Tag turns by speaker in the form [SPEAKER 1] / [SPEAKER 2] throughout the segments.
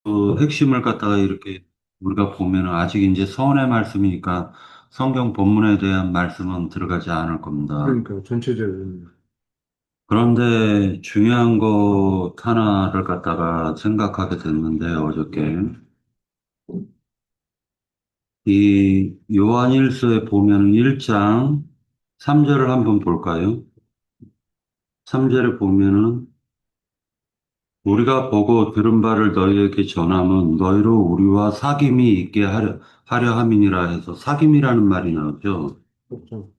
[SPEAKER 1] 그 핵심을 갖다가 이렇게 우리가 보면은 아직 이제 서론의 말씀이니까 성경 본문에 대한 말씀은 들어가지 않을 겁니다.
[SPEAKER 2] 그러니까 전체적인.
[SPEAKER 1] 그런데 중요한 것 하나를 갖다가 생각하게 됐는데 어저께 이 요한일서에 보면 1장 3절을 한번 볼까요? 3절에 보면은 우리가 보고 들은 바를 너희에게 전함은 너희로 우리와 사귐이 있게 하려 함이니라 해서 사귐이라는 말이 나오죠.
[SPEAKER 2] 그렇죠.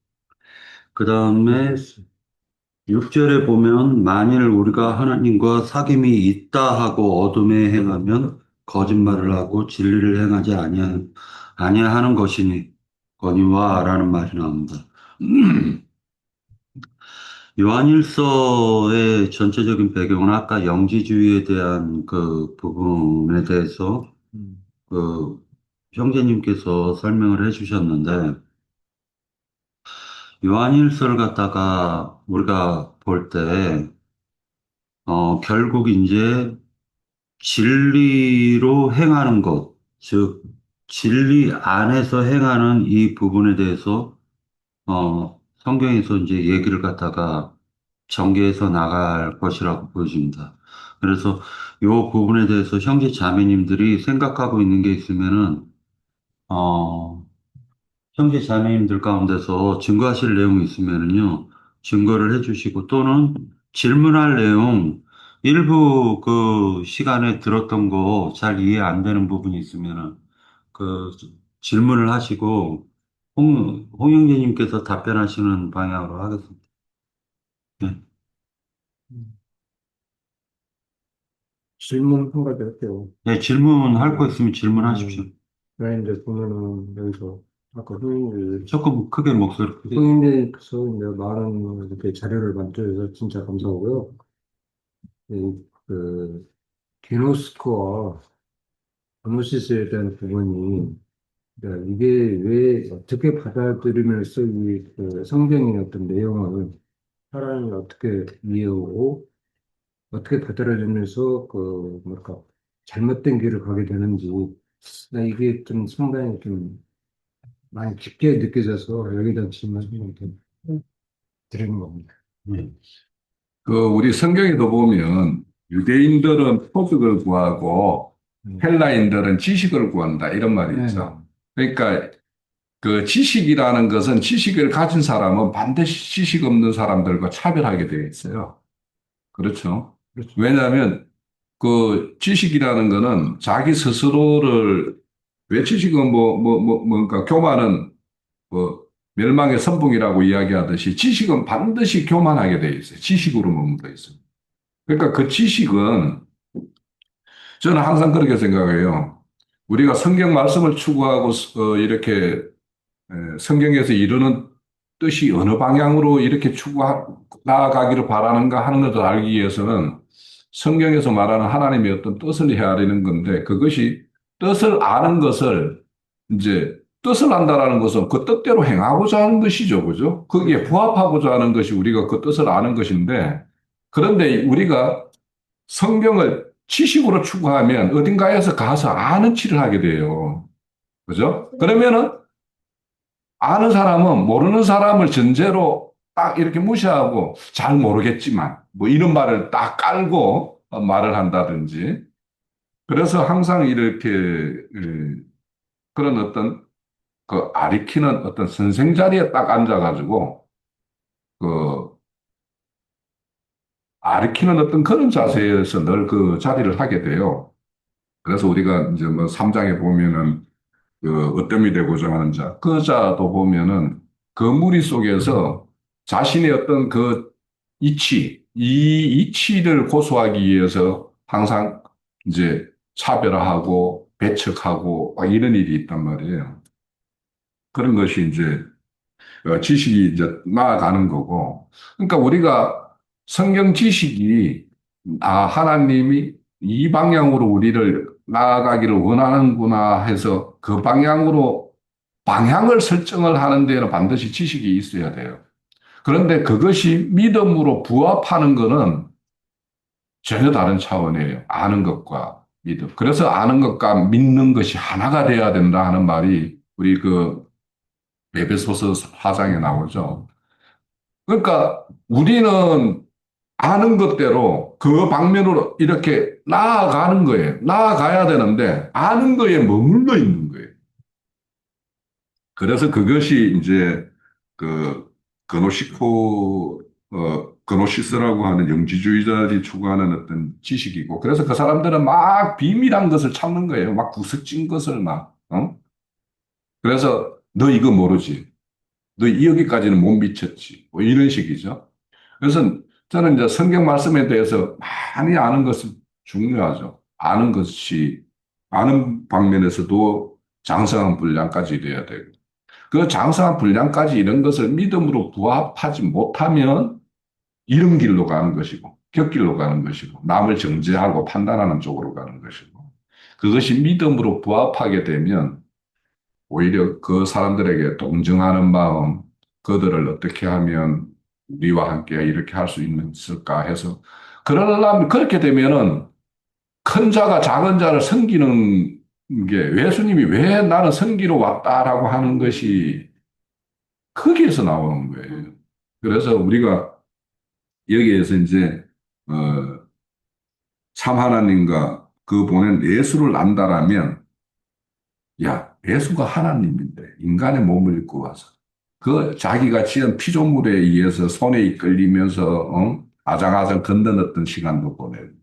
[SPEAKER 1] 그 다음에
[SPEAKER 2] 그렇지.
[SPEAKER 1] 6절에 보면 만일 우리가 하나님과 사귐이 있다 하고 어둠에 행하면 거짓말을 하고 진리를 행하지 아니하는 거니와 라는 말이 나옵니다. 요한일서의 전체적인 배경은 아까 영지주의에 대한 그 부분에 대해서
[SPEAKER 2] 음.
[SPEAKER 1] 그 형제님께서 설명을 해주셨는데 요한일서를 갖다가 우리가 볼 때, 결국 이제 진리로 행하는 것, 즉, 진리 안에서 행하는 이 부분에 대해서, 성경에서 이제 얘기를 갖다가 전개해서 나갈 것이라고 보여집니다. 그래서 이 부분에 대해서 형제 자매님들이 생각하고 있는 게 있으면은, 어, 형제 자매님들 가운데서 증거하실 내용이 있으면은요, 증거를 해주시고 또는 질문할 내용, 일부 그 시간에 들었던 거 잘 이해 안 되는 부분이 있으면은 그 질문을 하시고 홍영재님께서 답변하시는 방향으로 하겠습니다. 네,
[SPEAKER 2] 음. 질문 한 가지 할게요.
[SPEAKER 1] 네, 질문할 거
[SPEAKER 2] 네.
[SPEAKER 1] 있으면 질문하십시오.
[SPEAKER 2] 왜 이제 보면은 여기서 아까
[SPEAKER 1] 조금 크게 목소리 크게.
[SPEAKER 2] 후임님께서 이제 많은 이렇게 자료를 만들어서 진짜 감사하고요. 그 디노스코어 도노시스에 대한 부분이 그러니까 이게 왜 어떻게 받아들이면서 이그 성경의 어떤 내용을 사람이 어떻게 이해하고 어떻게 받아들이면서 그 뭐랄까 잘못된 길을 가게 되는지 나 이게 좀 상당히 좀 많이 깊게 느껴져서 여기다 질문 한번 드리는 겁니다.
[SPEAKER 1] 네.
[SPEAKER 3] 그 우리 성경에도 보면 유대인들은 토득을 구하고
[SPEAKER 2] 음.
[SPEAKER 3] 헬라인들은 지식을 구한다 이런 말이
[SPEAKER 2] 네.
[SPEAKER 3] 있죠. 그러니까 그 지식이라는 것은 지식을 가진 사람은 반드시 지식 없는 사람들과 차별하게 되어 있어요. 그렇죠.
[SPEAKER 2] 그렇죠.
[SPEAKER 3] 왜냐하면 그 지식이라는 거는 자기 스스로를 왜 지식은 뭔가 교만은 뭐 멸망의 선봉이라고 이야기하듯이 지식은 반드시 교만하게 되어 있어요. 지식으로 머물러 있어요. 그러니까 그 지식은 저는 항상 그렇게 생각해요. 우리가 성경 말씀을 추구하고 이렇게 성경에서 이루는 뜻이 어느 방향으로 이렇게 나아가기를 바라는가 하는 것을 알기 위해서는 성경에서 말하는 하나님의 어떤 뜻을 헤아리는 건데 그것이 뜻을 아는 것을 이제 뜻을 안다라는 것은 그 뜻대로 행하고자 하는 것이죠. 그죠? 거기에 부합하고자 하는 것이 우리가 그 뜻을 아는 것인데 그런데 우리가 성경을 지식으로 추구하면 어딘가에서 가서 아는 치를 하게 돼요. 그죠? 그러면은 아는 사람은 모르는 사람을 전제로 딱 이렇게 무시하고 잘 모르겠지만 뭐 이런 말을 딱 깔고 말을 한다든지 그래서 항상 이렇게 그런 어떤 그 아리키는 어떤 선생 자리에 딱 앉아가지고 그 아리키는 어떤 그런 자세에서 늘 그 자리를 하게 돼요. 그래서 우리가 이제 뭐 3장에 보면은 그 어뜸이 되고자 하는 자, 그 자도 보면은 그 무리 속에서 자신의 어떤 그 이 이치를 고수하기 위해서 항상 이제 차별화하고 배척하고 막 이런 일이 있단 말이에요. 그런 것이 이제 지식이 이제 나아가는 거고. 그러니까 우리가 성경 지식이 하나님이 이 방향으로 우리를 나아가기를 원하는구나 해서 그 방향으로 방향을 설정을 하는 데는 반드시 지식이 있어야 돼요. 그런데 그것이 믿음으로 부합하는 것은 전혀 다른 차원이에요. 아는 것과. 믿음. 그래서 아는 것과 믿는 것이 하나가 돼야 된다 하는 말이 우리 그 에베소서 4장에 나오죠. 그러니까 우리는 아는 것대로 그 방면으로 이렇게 나아가는 거예요. 나아가야 되는데 아는 거에 머물러 있는 거예요. 그래서 그것이 이제 그 그노시스라고 하는 영지주의자들이 추구하는 어떤 지식이고, 그래서 그 사람들은 막 비밀한 것을 찾는 거예요. 막 구석진 것을 막, 어? 그래서 너 이거 모르지. 너 여기까지는 못 미쳤지. 뭐 이런 식이죠. 그래서 저는 이제 성경 말씀에 대해서 많이 아는 것은 중요하죠. 아는 것이, 아는 방면에서도 장성한 분량까지 돼야 되고, 그 장성한 분량까지 이런 것을 믿음으로 부합하지 못하면 이런 길로 가는 것이고, 격길로 가는 것이고, 남을 정죄하고 판단하는 쪽으로 가는 것이고, 그것이 믿음으로 부합하게 되면 오히려 그 사람들에게 동정하는 마음, 그들을 어떻게 하면 우리와 함께 이렇게 할 수 있을까 해서, 그러려면, 그렇게 되면은 큰 자가 작은 자를 섬기는 게, 예수님이 왜 나는 섬기러 왔다라고 하는 것이 거기에서 나오는 거예요. 그래서 우리가 여기에서 이제, 어, 참 하나님과 그 보낸 예수를 안다라면, 야, 예수가 하나님인데 인간의 몸을 입고 와서 그 자기가 지은 피조물에 의해서 손에 이끌리면서 아장아장 건너었던 시간도 보내고,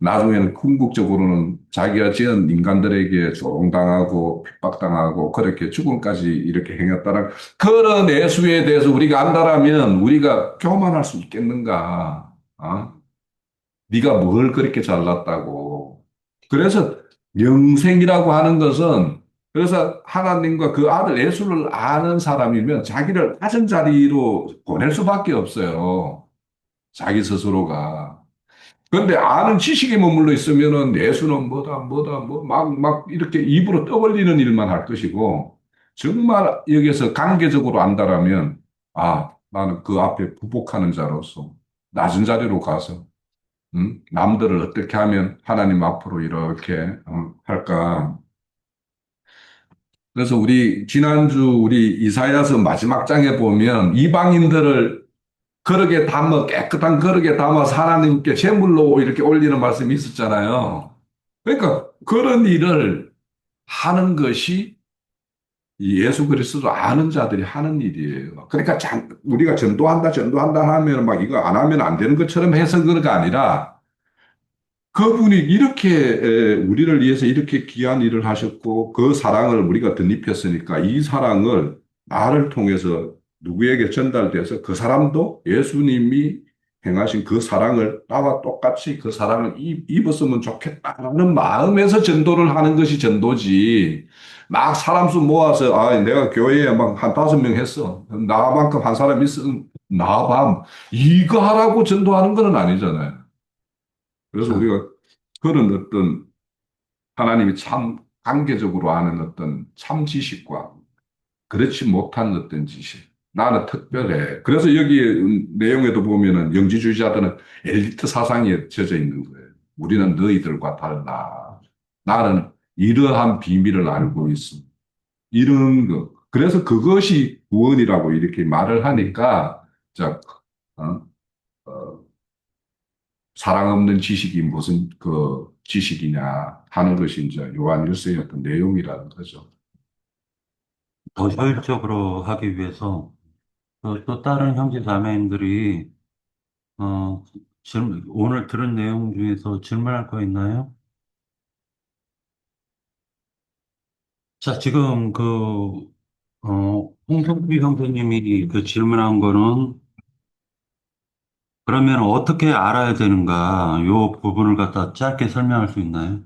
[SPEAKER 3] 나중에는 궁극적으로는 자기가 지은 인간들에게 조롱당하고 핍박당하고 그렇게 죽음까지 이렇게 행했다는 그런 예수에 대해서 우리가 안다라면 우리가 교만할 수 있겠는가? 어? 네가 뭘 그렇게 잘났다고. 그래서 영생이라고 하는 것은, 그래서 하나님과 그 아들 예수를 아는 사람이면 자기를 낮은 자리로 보낼 수밖에 없어요. 자기 스스로가. 그런데 아는 지식에 머물러 있으면은 예수는 막 이렇게 입으로 떠벌리는 일만 할 것이고, 정말 여기서 관계적으로 안다라면, 아, 나는 그 앞에 부복하는 자로서 낮은 자리로 가서 남들을 어떻게 하면 하나님 앞으로 이렇게 할까. 그래서 우리 지난주 우리 이사야서 마지막 장에 보면 이방인들을 그릇에 담아 깨끗한 그릇에 담아서 하나님께 제물로 이렇게 올리는 말씀이 있었잖아요. 그러니까 그런 일을 하는 것이 이 예수 그리스도 아는 자들이 하는 일이에요. 그러니까 우리가 전도한다 하면 막 이거 안 하면 안 되는 것처럼 해석가 아니라, 그분이 이렇게 우리를 위해서 이렇게 귀한 일을 하셨고 그 사랑을 우리가 덧입혔으니까 이 사랑을 나를 통해서 누구에게 전달돼서 그 사람도 예수님이 행하신 그 사랑을 나와 똑같이 그 사랑을 입었으면 좋겠다는 마음에서 전도를 하는 것이 전도지. 막 사람 수 모아서 내가 교회에 막 한 5명 했어. 나만큼 한 사람 있으면 나봐. 이거 하라고 전도하는 건 아니잖아요. 그래서
[SPEAKER 1] 자,
[SPEAKER 3] 우리가 그런 어떤 하나님이 참 관계적으로 아는 어떤 참 지식과 그렇지 못한 어떤 지식. 나는 특별해. 그래서 여기 내용에도 보면은 영지주의자들은 엘리트 사상에 젖어 있는 거예요. 우리는 너희들과 달라. 나는 이러한 비밀을 알고 있어. 이런 거. 그래서 그것이 구원이라고 이렇게 말을 하니까, 자, 어? 어, 사랑 없는 지식이 무슨 그 지식이냐 하는 것이 이제 요한일서의 어떤 내용이라는 거죠.
[SPEAKER 1] 더 효율적으로 하기 위해서 또 다른 형제 자매님들이 오늘 들은 내용 중에서 질문할 거 있나요? 자, 지금 홍성필 형제님이 그 질문한 거는 그러면 어떻게 알아야 되는가? 요 부분을 갖다 짧게 설명할 수 있나요?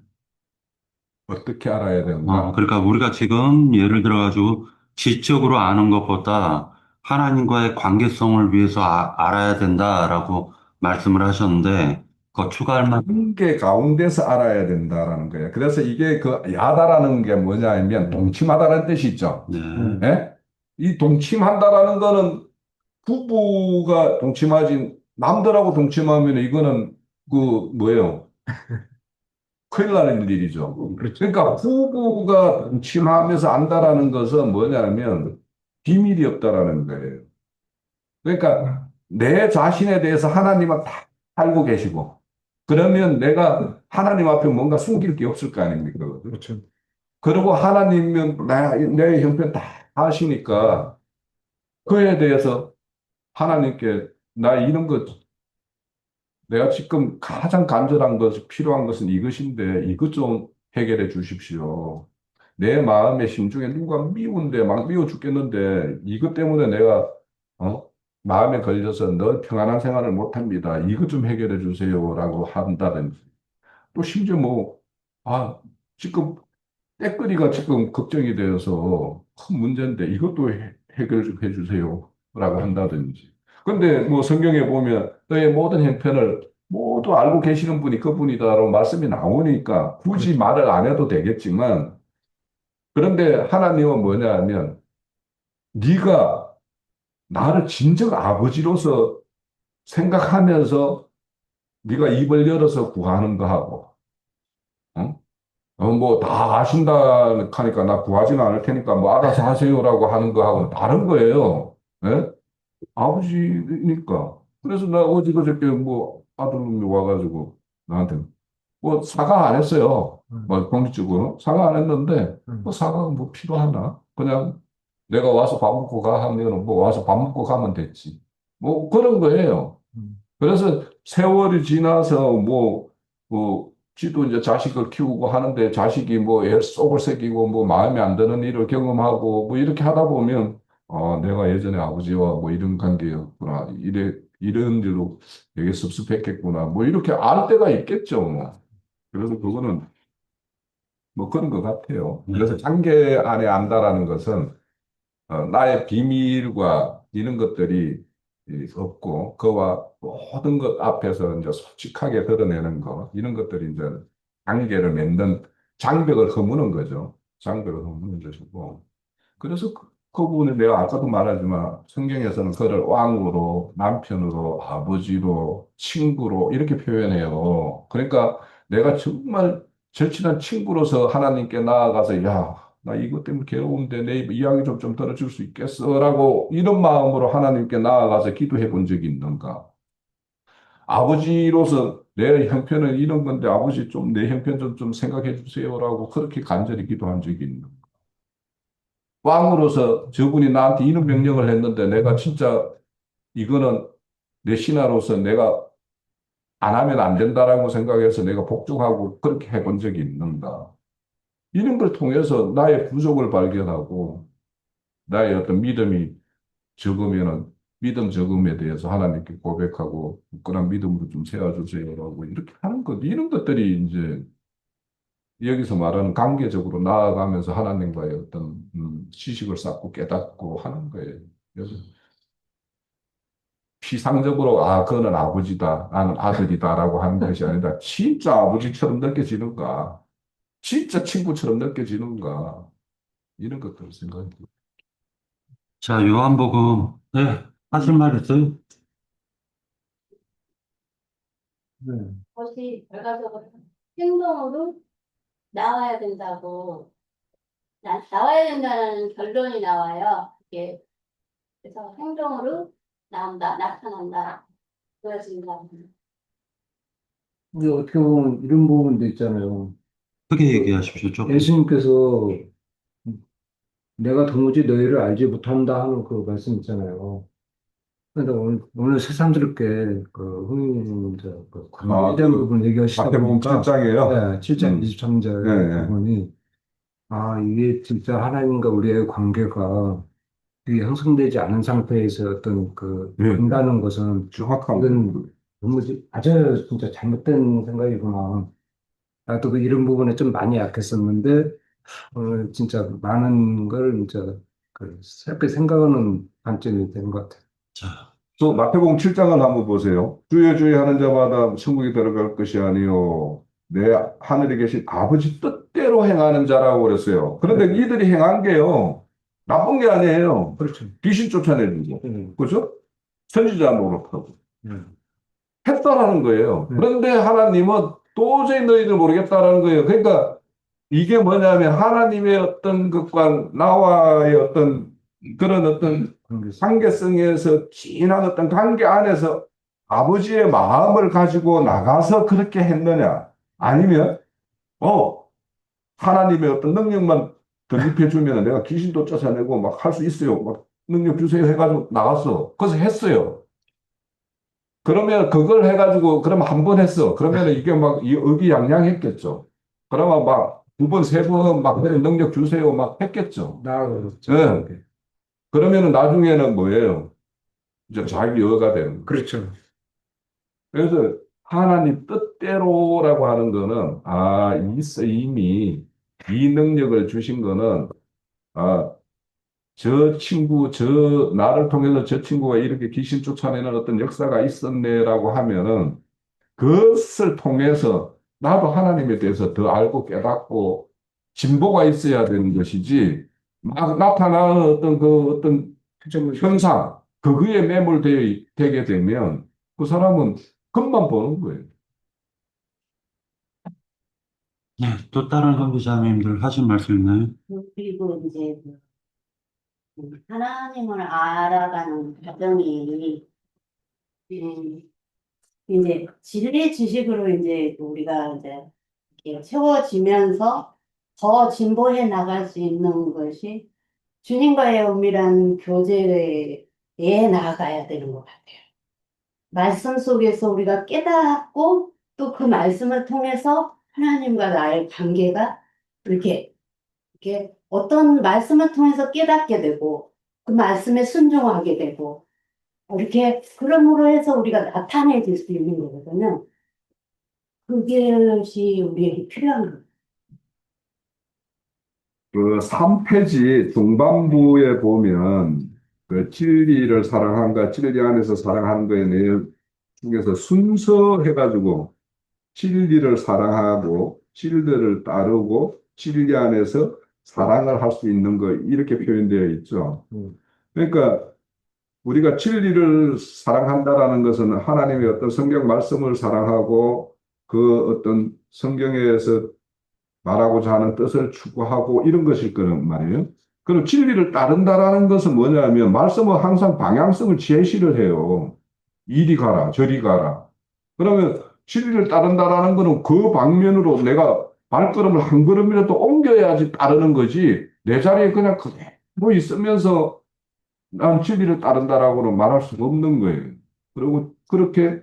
[SPEAKER 3] 어떻게 알아야 되는가?
[SPEAKER 1] 그러니까 우리가 지금 예를 들어가지고 지적으로 아는 것보다 하나님과의 관계성을 위해서 알아야 된다라고 말씀을 하셨는데, 그 추가할 만,
[SPEAKER 3] 관계 가운데서 알아야 된다라는 거예요. 그래서 이게 그 야다라는 게 뭐냐면 동침하다라는 뜻이 있죠.
[SPEAKER 1] 네.
[SPEAKER 3] 예? 이 동침한다라는 거는 부부가 동침하지 남들하고 동침하면 이거는 그 뭐예요? 큰일 나는 일이죠.
[SPEAKER 2] 그렇죠.
[SPEAKER 3] 그러니까 부부가 침하면서 안다라는 것은 뭐냐면 비밀이 없다라는 거예요. 그러니까 내 자신에 대해서 하나님은 다 알고 계시고 그러면 내가 하나님 앞에 뭔가 숨길 게 없을 거 아닙니까?
[SPEAKER 2] 그렇죠.
[SPEAKER 3] 그리고 하나님은 내 형편 다 아시니까 그에 대해서 하나님께 나 이런 것 내가 지금 가장 간절한 것 필요한 것은 이것인데 이것 좀 해결해 주십시오. 내 마음의 심중에 누가 미운데 막 미워 죽겠는데 이것 때문에 내가 어? 마음에 걸려서 늘 평안한 생활을 못 합니다. 이것 좀 해결해 주세요라고 한다든지 또 심지어 뭐 아 지금 때거리가 지금 걱정이 되어서 큰 문제인데 이것도 해결 좀 해주세요라고 한다든지. 근데 뭐 성경에 보면 너의 모든 형편을 모두 알고 계시는 분이 그분이다라고 말씀이 나오니까 굳이
[SPEAKER 2] 그렇죠.
[SPEAKER 3] 말을 안 해도 되겠지만 그런데 하나님은 뭐냐 하면 네가 나를 진정 아버지로서 생각하면서 네가 입을 열어서 구하는 거하고 어? 뭐 다 아신다 하니까 나 구하지는 않을 테니까 뭐 알아서 하세요라고 하는 거하고는 다른 거예요. 예? 아버지니까. 그래서 나 어제 그저께 뭐 아들놈이 와가지고 나한테 뭐 사과 안 했어요.
[SPEAKER 2] 음,
[SPEAKER 3] 뭐 공식적으로 사과 안 했는데 뭐
[SPEAKER 2] 음,
[SPEAKER 3] 사과가 뭐 필요하나? 그냥 내가 와서 밥 먹고 가 하면 뭐 와서 밥 먹고 가면 됐지. 뭐 그런 거예요.
[SPEAKER 2] 음,
[SPEAKER 3] 그래서 세월이 지나서 지도 이제 자식을 키우고 하는데 자식이 뭐 애 속을 새기고 뭐 마음에 안 드는 일을 경험하고 뭐 이렇게 하다 보면 내가 예전에 아버지와 뭐 이런 관계였구나. 이런 일로 되게 섭섭했겠구나. 뭐 이렇게 알 때가 있겠죠. 뭐. 그래서 그거는 뭐 그런 것 같아요.
[SPEAKER 1] 네.
[SPEAKER 3] 그래서 장계 안에 안다라는 것은 나의 비밀과 이런 것들이 없고, 그와 모든 것 앞에서 이제 솔직하게 드러내는 거, 이런 것들이 이제 관계를 맺는 장벽을 허무는 거죠. 장벽을 허무는 것이고. 그래서 그 부분을 내가 아까도 말하지만 성경에서는 그를 왕으로, 남편으로, 아버지로, 친구로 이렇게 표현해요. 그러니까 내가 정말 절친한 친구로서 하나님께 나아가서 야, 나 이것 때문에 괴로운데 내 이야기 좀 들어줄 수 있겠어? 라고 이런 마음으로 하나님께 나아가서 기도해 본 적이 있는가? 아버지로서 내 형편은 이런 건데 아버지 좀 내 형편 좀 생각해 주세요라고 그렇게 간절히 기도한 적이 있는가? 왕으로서 저분이 나한테 이런 명령을 했는데 내가 진짜 이거는 내 신하로서 내가 안 하면 안 된다라고 생각해서 내가 복종하고 그렇게 해본 적이 있는가? 이런 걸 통해서 나의 부족을 발견하고 나의 어떤 믿음이 적으면은 믿음 적음에 대해서 하나님께 고백하고 굳건한 믿음으로 좀 세워주세요라고 이렇게 하는 것 이런 것들이 이제 여기서 말하는 관계적으로 나아가면서 하나님과의 어떤 지식을 쌓고 깨닫고 하는 거예요. 그래서 피상적으로 그거는 아버지다, 나는 아들이다라고 하는 것이 아니라 진짜 아버지처럼 느껴지는가, 진짜 친구처럼 느껴지는가 이런 것들을 생각해.
[SPEAKER 1] 자, 요한복음, 네, 하실 말 있어요?
[SPEAKER 2] 네.
[SPEAKER 4] 것이 결과적으로 행동으로 나와야 된다고, 나와야 된다는 결론이 나와요. 이게 그래서 행동으로 나타난다. 그것입니다.
[SPEAKER 2] 근데 어떻게 보면 이런 부분도 있잖아요.
[SPEAKER 1] 크게
[SPEAKER 2] 그
[SPEAKER 1] 얘기하십시오, 조금.
[SPEAKER 2] 예수님께서 내가 도무지 너희를 알지 못한다 하는 그 말씀 있잖아요. 근데 오늘 새삼스럽게 그 흥미님 그 관계에 대한 부분 얘기하시다
[SPEAKER 3] 마태복음
[SPEAKER 2] 보니까
[SPEAKER 3] 7장이에요.
[SPEAKER 2] 네, 7장
[SPEAKER 3] 예,
[SPEAKER 2] 23절
[SPEAKER 3] 예.
[SPEAKER 2] 부분이 이게 진짜 하나님과 우리의 관계가 이게 형성되지 않은 상태에서 어떤
[SPEAKER 3] 예,
[SPEAKER 2] 한다는 것은
[SPEAKER 3] 정확한
[SPEAKER 2] 이건
[SPEAKER 3] 부분.
[SPEAKER 2] 너무 아주 진짜 잘못된 생각이구나. 나도 이런 부분에 좀 많이 약했었는데 오늘 진짜 많은 걸 진짜 새롭게 생각하는 관점이 된 것 같아요.
[SPEAKER 1] 자,
[SPEAKER 3] 또 마태복음 7장을 한번 보세요. 주여 주여 하는 자마다 천국에 들어갈 것이 아니요 내 하늘에 계신 아버지 뜻대로 행하는 자라고 그랬어요. 그런데
[SPEAKER 2] 네.
[SPEAKER 3] 이들이 행한 게요. 나쁜 게 아니에요.
[SPEAKER 2] 그렇죠.
[SPEAKER 3] 귀신 쫓아내는 거. 그죠? 선지자 노릇하고.
[SPEAKER 2] 네.
[SPEAKER 3] 했다라는 거예요.
[SPEAKER 2] 네.
[SPEAKER 3] 그런데 하나님은 도저히 너희들 모르겠다라는 거예요. 그러니까 이게 뭐냐면 하나님의 어떤 것과 나와의 어떤 그런 어떤 관계성에서 진한 어떤 관계 안에서 아버지의 마음을 가지고 나가서 그렇게 했느냐? 아니면 하나님의 어떤 능력만 덧입혀 주면 내가 귀신도 쫓아내고 막 할 수 있어요. 막 능력 주세요 해가지고 나갔어. 그래서 했어요. 그러면 그걸 해가지고 그러면 한 번 했어. 그러면 이게 막 의기양양했겠죠. 그러면 막 두 번, 세 번 막 그런 능력 주세요 막 했겠죠.
[SPEAKER 2] 나아가겠죠.
[SPEAKER 3] 예. 그러면은 나중에는 뭐예요? 이제 자기 여가 되는 거예요.
[SPEAKER 2] 그렇죠.
[SPEAKER 3] 그래서 하나님 뜻대로라고 하는 거는 이 쓰임이 이 능력을 주신 거는 아, 저 친구, 나를 통해서 저 친구가 이렇게 귀신 쫓아내는 어떤 역사가 있었네라고 하면은 그것을 통해서 나도 하나님에 대해서 더 알고 깨닫고 진보가 있어야 되는 것이지, 막 나타나는 어떤 그 어떤 현상, 그거에 매몰되게 되면 그 사람은 금방 보는 거예요.
[SPEAKER 1] 네, 또 다른 선교사님들 하신 말씀 있나요?
[SPEAKER 4] 그리고 이제 하나님을 알아가는 과정이 음, 이제 진리 지식으로 이제 우리가 이제 이렇게 채워지면서 더 진보해 나갈 수 있는 것이 주님과의 은밀한 교제에 나아가야 되는 것 같아요. 말씀 속에서 우리가 깨닫고 또 그 말씀을 통해서 하나님과 나의 관계가 이렇게 어떤 말씀을 통해서 깨닫게 되고 그 말씀에 순종하게 되고 이렇게 그럼으로 해서 우리가 나타내질 수 있는 거거든요. 그것이 우리에게 필요한 거예요.
[SPEAKER 3] 그 3페이지 중반부에 보면 그 진리를 사랑한가 진리 안에서 사랑하는 거에 내용 중에서 순서 해가지고 진리를 사랑하고 진리를 따르고 진리 안에서 사랑을 할 수 있는 거 이렇게 표현되어 있죠. 그러니까 우리가 진리를 사랑한다라는 것은 하나님의 어떤 성경 말씀을 사랑하고 그 어떤 성경에서 말하고자 하는 뜻을 추구하고 이런 것일 거란 말이에요. 그리고 진리를 따른다라는 것은 뭐냐면 말씀은 항상 방향성을 제시를 해요. 이리 가라, 저리 가라. 그러면 진리를 따른다라는 것은 그 방면으로 내가 발걸음을 한 걸음이라도 옮겨야지 따르는 거지. 내 자리에 그냥 그대로 있으면서 난 진리를 따른다라고는 말할 수가 없는 거예요. 그리고 그렇게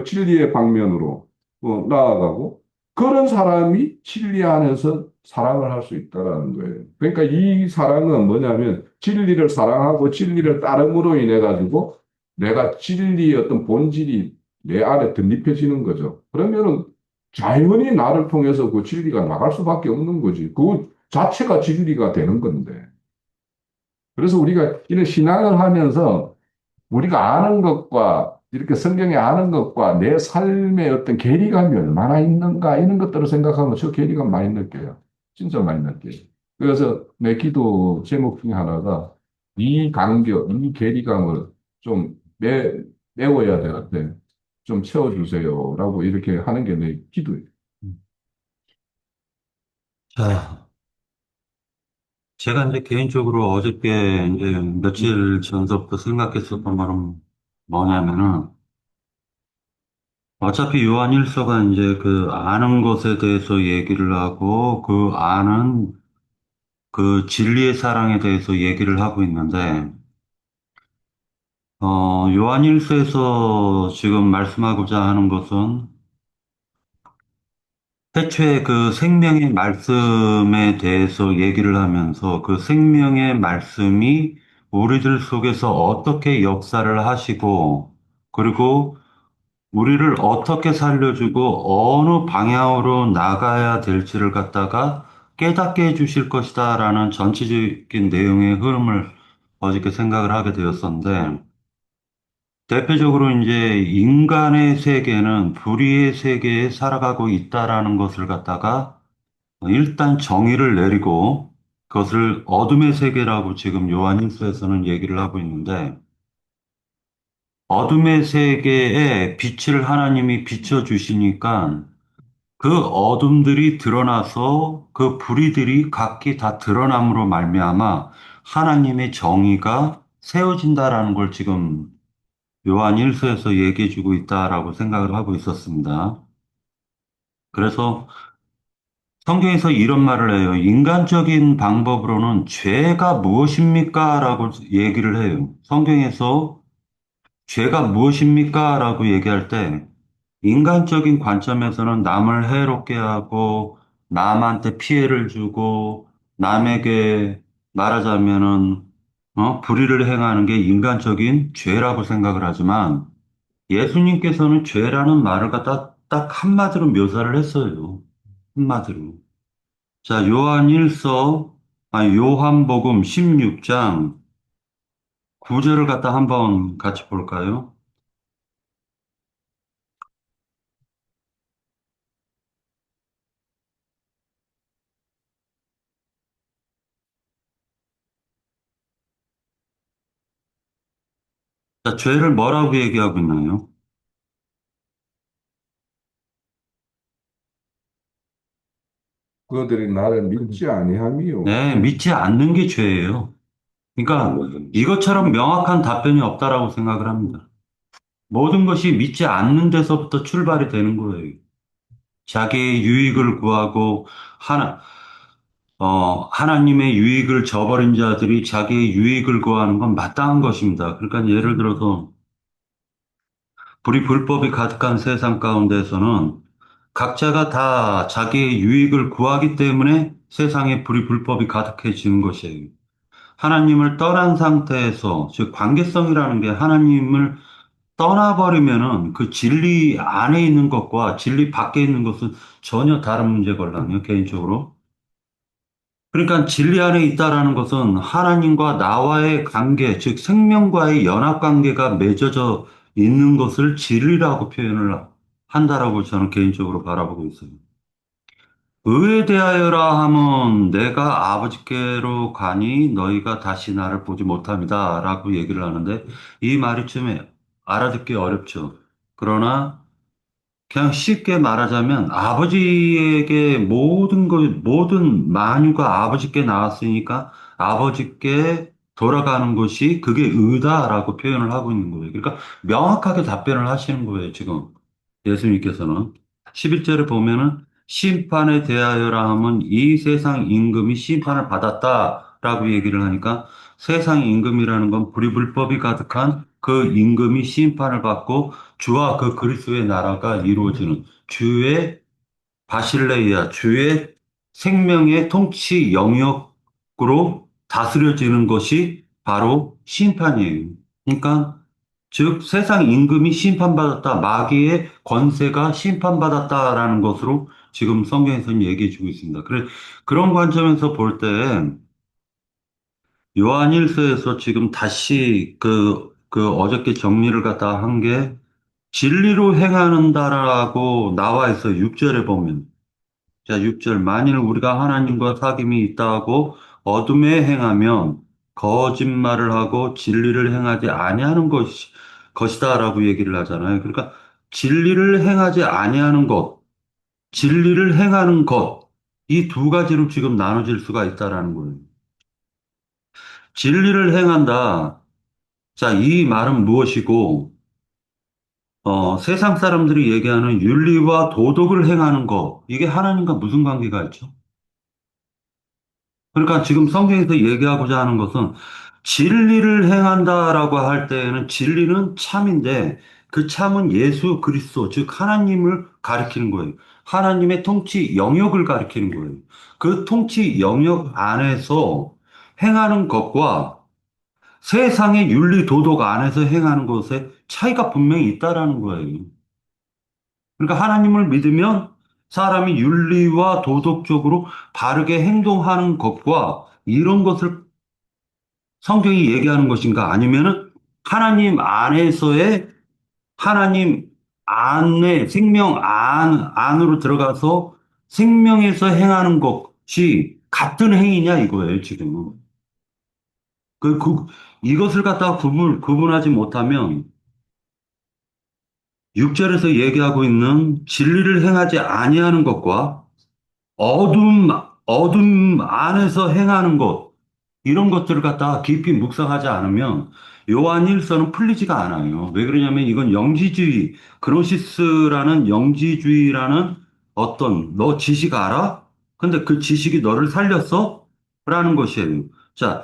[SPEAKER 3] 진리의 방면으로 나아가고 그런 사람이 진리 안에서 사랑을 할 수 있다라는 거예요. 그러니까 이 사랑은 뭐냐면 진리를 사랑하고 진리를 따름으로 인해 가지고 내가 진리의 어떤 본질이 내 안에 덧입혀지는 거죠. 그러면은 자연히 나를 통해서 그 진리가 나갈 수밖에 없는 거지. 그 자체가 진리가 되는 건데. 그래서 우리가 이런 신앙을 하면서 우리가 아는 것과 이렇게 성경에 아는 것과 내 삶의 어떤 괴리감이 얼마나 있는가 이런 것들을 생각하면 저 괴리감 많이 느껴요. 진짜 많이 느껴요. 그래서 내 기도 제목 중에 하나가 이 간격, 이 괴리감을 좀 메워야 되는데 좀 채워주세요라고 이렇게 하는 게 내 기도예요.
[SPEAKER 1] 자, 제가 이제 개인적으로 어저께 이제 며칠 전서부터 생각했었던 말은 뭐냐면은 어차피 요한일서가 이제 그 아는 것에 대해서 얘기를 하고 그 아는 그 진리의 사랑에 대해서 얘기를 하고 있는데 요한일서에서 지금 말씀하고자 하는 것은 태초에 그 생명의 말씀에 대해서 얘기를 하면서 그 생명의 말씀이 우리들 속에서 어떻게 역사를 하시고 그리고 우리를 어떻게 살려주고 어느 방향으로 나가야 될지를 갖다가 깨닫게 해주실 것이다라는 전체적인 내용의 흐름을 어저께 생각을 하게 되었었는데 대표적으로 이제 인간의 세계는 불의의 세계에 살아가고 있다라는 것을 갖다가 일단 정의를 내리고 그것을 어둠의 세계라고 지금 요한일서에서는 얘기를 하고 있는데 어둠의 세계에 빛을 하나님이 비춰주시니까 그 어둠들이 드러나서 그 불의들이 각기 다 드러남으로 말미암아 하나님의 정의가 세워진다라는 걸 지금 요한 1서에서 얘기해 주고 있다라고 생각을 하고 있었습니다. 그래서 성경에서 이런 말을 해요. 인간적인 방법으로는 죄가 무엇입니까? 라고 얘기를 해요. 성경에서 죄가 무엇입니까? 라고 얘기할 때 인간적인 관점에서는 남을 해롭게 하고 남한테 피해를 주고 남에게 말하자면은 불의를 행하는 게 인간적인 죄라고 생각을 하지만 예수님께서는 죄라는 말을 갖다 딱 한마디로 묘사를 했어요. 한마디로. 자, 요한복음 16장 9절을 갖다 한번 같이 볼까요? 자, 죄를 뭐라고 얘기하고 있나요?
[SPEAKER 3] 그들이 나를 믿지 아니함이요.
[SPEAKER 1] 네, 믿지 않는 게 죄예요. 그러니까 이것처럼 명확한 답변이 없다라고 생각을 합니다. 모든 것이 믿지 않는 데서부터 출발이 되는 거예요. 자기의 유익을 구하고 하나님의 유익을 저버린 자들이 자기의 유익을 구하는 건 마땅한 것입니다. 그러니까 예를 들어서 불이 불법이 가득한 세상 가운데서는 각자가 다 자기의 유익을 구하기 때문에 세상에 불이 불법이 가득해지는 것이에요. 하나님을 떠난 상태에서, 즉 관계성이라는 게 하나님을 떠나버리면은 그 진리 안에 있는 것과 진리 밖에 있는 것은 전혀 다른 문제거든요, 개인적으로. 그러니까 진리 안에 있다라는 것은 하나님과 나와의 관계, 즉 생명과의 연합 관계가 맺어져 있는 것을 진리라고 표현을 한다라고 저는 개인적으로 바라보고 있어요. 의에 대하여라 함은 내가 아버지께로 가니 너희가 다시 나를 보지 못합니다. 라고 얘기를 하는데 이 말이 좀 알아듣기 어렵죠. 그러나 그냥 쉽게 말하자면 아버지에게 모든 만유가 아버지께 나왔으니까 아버지께 돌아가는 것이 그게 의다라고 표현을 하고 있는 거예요. 그러니까 명확하게 답변을 하시는 거예요, 지금. 예수님께서는. 11절에 보면은 심판에 대하여라 하면 이 세상 임금이 심판을 받았다라고 얘기를 하니까 세상 임금이라는 건 불의불법이 가득한 그 임금이 심판을 받고 주와 그 그리스도의 나라가 이루어지는 주의 바실레이아, 주의 생명의 통치 영역으로 다스려지는 것이 바로 심판이에요. 그러니까 즉 세상 임금이 심판받았다, 마귀의 권세가 심판받았다라는 것으로 지금 성경에서는 얘기해 주고 있습니다. 그런 관점에서 볼 때 요한일서에서 지금 다시 그 어저께 정리를 갖다 한 게 진리로 행하는다라고 나와 있어 6절에 보면. 자, 6절. 만일 우리가 하나님과 사귐이 있다고 어둠에 행하면 거짓말을 하고 진리를 행하지 아니하는 것이다라고 얘기를 하잖아요. 그러니까 진리를 행하지 아니하는 것, 진리를 행하는 것, 이 두 가지로 지금 나눠질 수가 있다라는 거예요. 진리를 행한다. 자, 이 말은 무엇이고, 세상 사람들이 얘기하는 윤리와 도덕을 행하는 것, 이게 하나님과 무슨 관계가 있죠? 그러니까 지금 성경에서 얘기하고자 하는 것은 진리를 행한다라고 할 때에는 진리는 참인데 그 참은 예수 그리스도, 즉 하나님을 가리키는 거예요. 하나님의 통치 영역을 가리키는 거예요. 그 통치 영역 안에서 행하는 것과 세상의 윤리 도덕 안에서 행하는 것에 차이가 분명히 있다라는 거예요. 그러니까 하나님을 믿으면 사람이 윤리와 도덕적으로 바르게 행동하는 것과 이런 것을 성경이 얘기하는 것인가? 아니면은 하나님 안에서의 하나님 안에 안으로 들어가서 생명에서 행하는 것이 같은 행위냐 이거예요, 지금. 그, 그, 이것을 갖다가 구분하지 못하면 6절에서 얘기하고 있는 진리를 행하지 아니하는 것과 어둠 안에서 행하는 것, 이런 것들을 갖다가 깊이 묵상하지 않으면 요한일서는 풀리지가 않아요. 왜 그러냐면 이건 영지주의, 그노시스라는 영지주의라는 어떤, 너 지식 알아? 근데 그 지식이 너를 살렸어? 라는 것이에요. 자,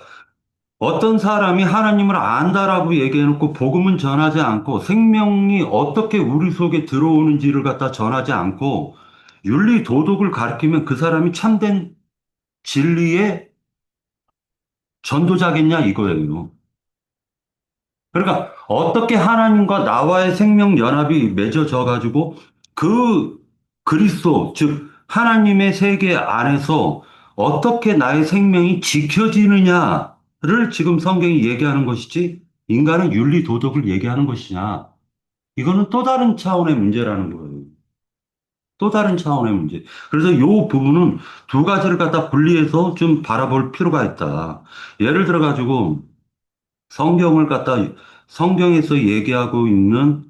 [SPEAKER 1] 어떤 사람이 하나님을 안다라고 얘기해놓고 복음은 전하지 않고 생명이 어떻게 우리 속에 들어오는지를 갖다 전하지 않고 윤리 도덕을 가르치면 그 사람이 참된 진리의 전도자겠냐 이거예요. 그러니까 어떻게 하나님과 나와의 생명 연합이 맺어져 가지고 그 그리스도 즉 하나님의 세계 안에서 어떻게 나의 생명이 지켜지느냐를 지금 성경이 얘기하는 것이지 인간의 윤리 도덕을 얘기하는 것이냐. 이거는 또 다른 차원의 문제라는 거예요. 또 다른 차원의 문제. 그래서 이 부분은 두 가지를 갖다 분리해서 좀 바라볼 필요가 있다. 예를 들어 가지고 성경을 갖다 성경에서 얘기하고 있는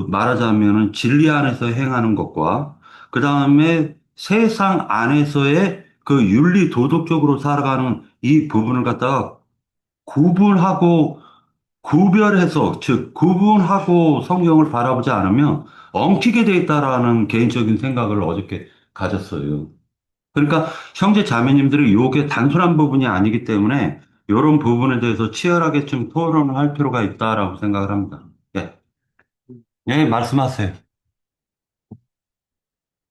[SPEAKER 1] 말하자면은 진리 안에서 행하는 것과 그 다음에 세상 안에서의 그 윤리 도덕적으로 살아가는 이 부분을 갖다가 구분하고 구별해서 즉 구분하고 성경을 바라보지 않으면 엉키게 돼 있다라는 개인적인 생각을 어저께 가졌어요. 그러니까 형제 자매님들이 요게 단순한 부분이 아니기 때문에 이런 부분에 대해서 치열하게 좀 토론을 할 필요가 있다라고 생각을 합니다. 예, 예, 말씀하세요.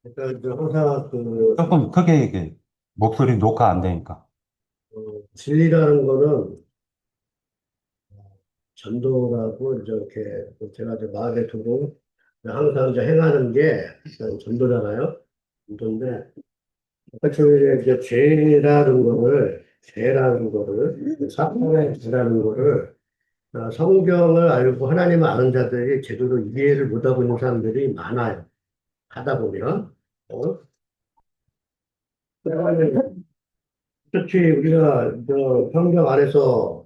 [SPEAKER 5] 그러니까 이제 항상
[SPEAKER 1] 조금 크게 얘기해. 목소리 녹화 안 되니까.
[SPEAKER 5] 진리라는 거는 전도라고 이제 이렇게 제가 이제 마음에 두고 항상 이제 행하는 게 전도잖아요. 전도인데 사실 이제 죄라는 거를 사탄의 죄라는 거를 성경을 알고 하나님을 아는 자들이 제대로 이해를 못하고 있는 사람들이 많아요. 하다 보면 특히 우리가 저 성경 안에서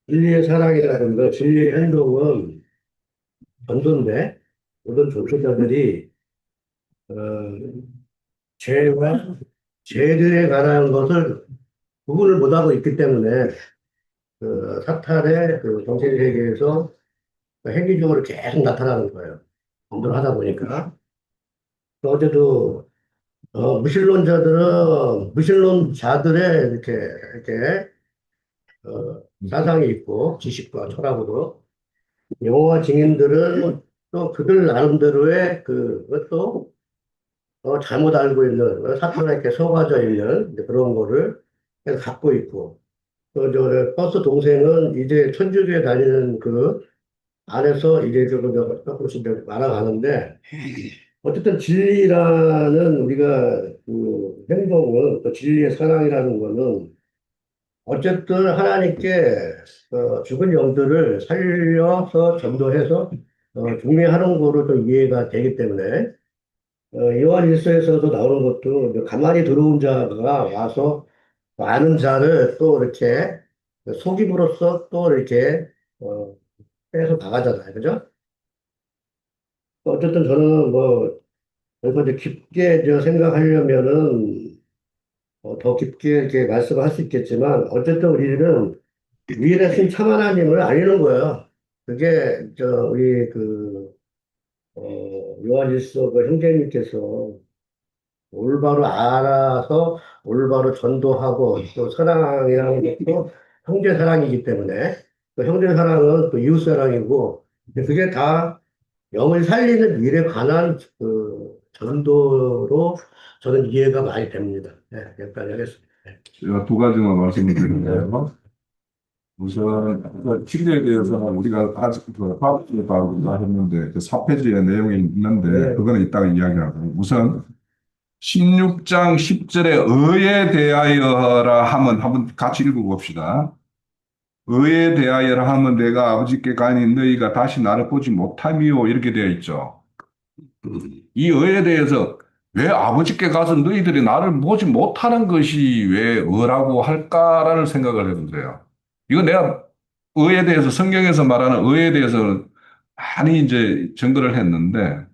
[SPEAKER 5] 진리의 사랑이라든가 진리의 행동은 전도인데 모든 종교자들이 어, 죄와 죄들에 관한 것을 구분을 못하고 있기 때문에 그 사탄의 그 정신 세계에서 행위적으로 계속 나타나는 거예요. 전도를 하다 보니까 어제도 무신론자들의 이렇게 사상이 있고 지식과 철학으로 여호와 증인들은 또 그들 나름대로의 그것도 잘못 알고 있는 사탄에게 속아져 있는 이제 그런 거를 계속 갖고 있고 저 버스 동생은 이제 천주교에 다니는 그 안에서 이제 조금씩 이제 말아가는데 어쨌든 진리라는 우리가 그 행동은 또 진리의 사랑이라는 거는 어쨌든 하나님께 죽은 영들을 살려서 전도해서 중매하는 거로 좀 이해가 되기 때문에 요한일서에서도 나오는 것도 이제 가만히 들어온 자가 와서 많은 자를 또 이렇게 속임으로써 또 이렇게 빼서 나가잖아요. 그죠? 어쨌든 저는 뭐 그래서 이제 깊게 이제 생각하려면은 더 깊게 이렇게 말씀을 할 수 있겠지만 어쨌든 우리는 위에 신 참 하나님을 알리는 거예요. 그게 우리 요한일서 그 형제님께서 올바로 알아서 올바로 전도하고 또 사랑이라는 것도 형제 사랑이기 때문에 또 형제 사랑은 또 이웃 사랑이고 그게 다 영을 살리는 일에 관한 그 전도로 저는 이해가 많이 됩니다. 네, 여기까지 하겠습니다. 네.
[SPEAKER 3] 제가 두 가지만 말씀을 드리는데요. 우선 칠리에 대해서는 우리가 아직 그 파악에 따르고 했는데 그 4페이지에 내용이 있는데
[SPEAKER 5] 네.
[SPEAKER 3] 그거는 이따가 이야기하고 우선 16장 10절에 의에 대하여라 하면 한번 같이 읽어봅시다. 의에 대하여라 하면 내가 아버지께 가니 너희가 다시 나를 보지 못하미요 이렇게 되어 있죠. 이 의에 대해서 왜 아버지께 가서 너희들이 나를 보지 못하는 것이 왜 의라고 할까라는 생각을 해보세요. 이거 내가 의에 대해서 성경에서 말하는 의에 대해서 많이 이제 증거를 했는데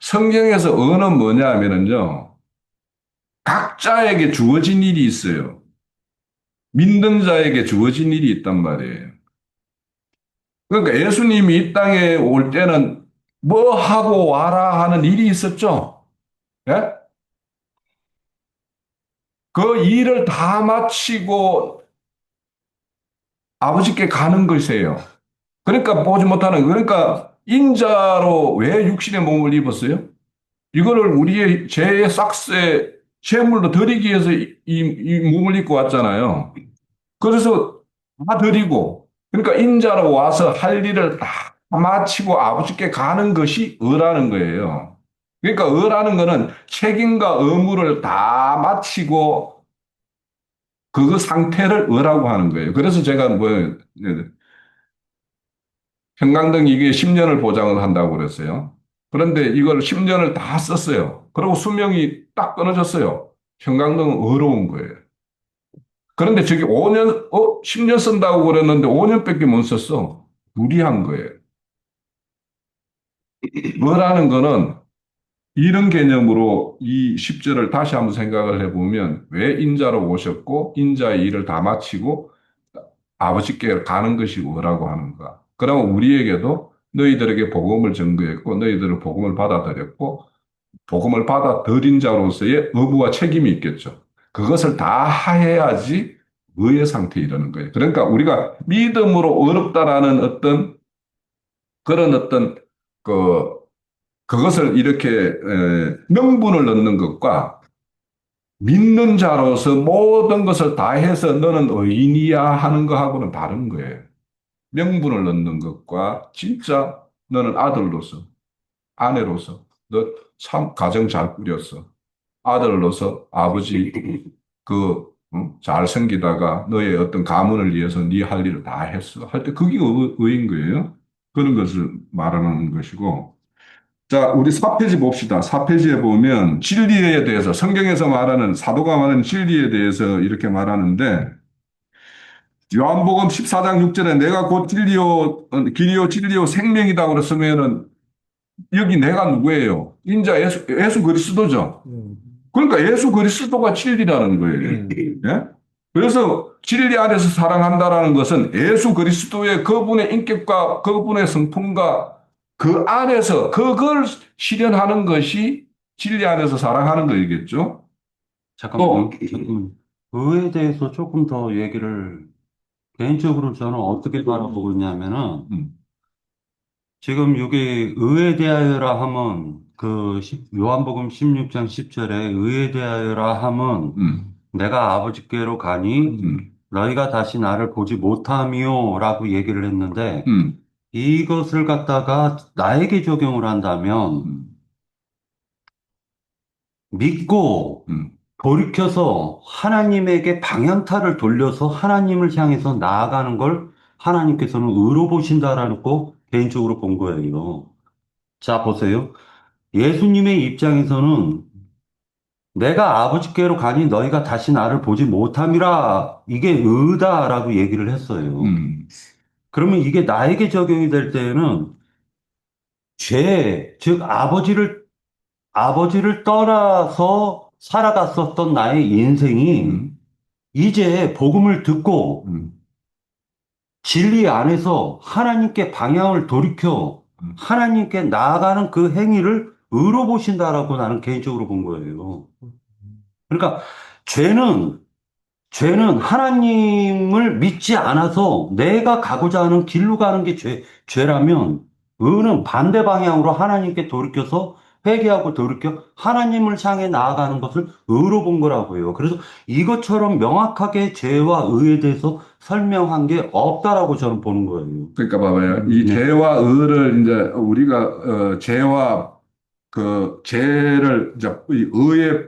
[SPEAKER 3] 성경에서 언은 뭐냐 하면은요. 각자에게 주어진 일이 있어요. 믿는 자에게 주어진 일이 있단 말이에요. 그러니까 예수님이 이 땅에 올 때는 뭐 하고 와라 하는 일이 있었죠. 예? 그 일을 다 마치고 아버지께 가는 것이에요. 그러니까 보지 못하는, 그러니까 인자로 왜 육신의 몸을 입었어요? 이거를 우리의 죄의 싹스에 제물로 드리기 위해서 이 몸을 입고 왔잖아요. 그래서 다 드리고, 그러니까 인자로 와서 할 일을 다 마치고 아버지께 가는 것이 의라는 거예요. 그러니까 의라는 거는 책임과 의무를 다 마치고 그 상태를 의라고 하는 거예요. 그래서 제가 뭐 형광등 이게 10년을 보장을 한다고 그랬어요. 그런데 이걸 10년을 다 썼어요. 그리고 수명이 딱 끊어졌어요. 형광등은 어려운 거예요. 그런데 저기 5년, 10년 쓴다고 그랬는데 5년밖에 못 썼어. 무리한 거예요. 뭐라는 거는 이런 개념으로 이 10절을 다시 한번 생각을 해보면 왜 인자로 오셨고 인자의 일을 다 마치고 아버지께 가는 것이 뭐라고 하는가. 그러면 우리에게도 너희들에게 복음을 전거했고 너희들은 복음을 받아들였고 복음을 받아들인 자로서의 의무와 책임이 있겠죠. 그것을 다 해야지 의의 상태에 이르는 거예요. 그러니까 우리가 믿음으로 어렵다라는 어떤 그런 어떤 그 그것을 이렇게 명분을 넣는 것과 믿는 자로서 모든 것을 다 해서 너는 의인이야 하는 거하고는 다른 거예요. 명분을 넣는 것과 진짜 너는 아들로서 아내로서 너 참 가정 잘 꾸렸어. 아들로서 아버지 잘 섬기다가 너의 어떤 가문을 위해서 네 할 일을 다 했어. 할 때 그게 의인 거예요. 그런 것을 말하는 것이고. 자, 우리 4페이지 봅시다. 4페이지에 보면 진리에 대해서 성경에서 말하는 사도가 말하는 진리에 대해서 이렇게 말하는데 요한복음 14장 6절에 내가 곧 진리요 길이요 진리요 생명이다 그랬으면은 여기 내가 누구예요? 인자 예수 그리스도죠. 그러니까 예수 그리스도가 진리라는 거예요. 예? 그래서 진리 안에서 사랑한다라는 것은 예수 그리스도의 그분의 인격과 그분의 성품과 그 안에서 그걸 실현하는 것이 진리 안에서 사랑하는 거이겠죠.
[SPEAKER 1] 잠깐만, 그에 대해서 조금 더 얘기를, 개인적으로 저는 어떻게 바라보고 있냐면은,
[SPEAKER 3] 음,
[SPEAKER 1] 지금 여기 의에 대하여라 하면, 요한복음 16장 10절에 의에 대하여라 하면,
[SPEAKER 3] 음,
[SPEAKER 1] 내가 아버지께로 가니, 너희가 다시 나를 보지 못하미오 라고 얘기를 했는데,
[SPEAKER 3] 음,
[SPEAKER 1] 이것을 갖다가 나에게 적용을 한다면,
[SPEAKER 3] 음,
[SPEAKER 1] 믿고,
[SPEAKER 3] 음,
[SPEAKER 1] 돌이켜서 하나님에게 방향타를 돌려서 하나님을 향해서 나아가는 걸 하나님께서는 의로 보신다라는 거 개인적으로 본 거예요. 자, 보세요. 예수님의 입장에서는 내가 아버지께로 가니 너희가 다시 나를 보지 못함이라 이게 의다라고 얘기를 했어요.
[SPEAKER 3] 음,
[SPEAKER 1] 그러면 이게 나에게 적용이 될 때에는 즉 아버지를 떠나서 살아갔었던 나의 인생이
[SPEAKER 3] 음,
[SPEAKER 1] 이제 복음을 듣고
[SPEAKER 3] 음,
[SPEAKER 1] 진리 안에서 하나님께 방향을 돌이켜
[SPEAKER 3] 음.
[SPEAKER 1] 하나님께 나아가는 그 행위를 의로 보신다라고 나는 개인적으로 본 거예요. 그러니까 죄는 죄는 하나님을 믿지 않아서 내가 가고자 하는 길로 가는 게 죄라면 의는 반대 방향으로 하나님께 돌이켜서 회개하고 돌이켜 하나님을 향해 나아가는 것을 의로 본 거라고요. 그래서 이것처럼 명확하게 죄와 의에 대해서 설명한 게 없다라고 저는 보는 거예요.
[SPEAKER 3] 그러니까 봐봐요. 이
[SPEAKER 1] 네.
[SPEAKER 3] 죄와 의를 이제 우리가 죄와 그 죄를 이제 이 의에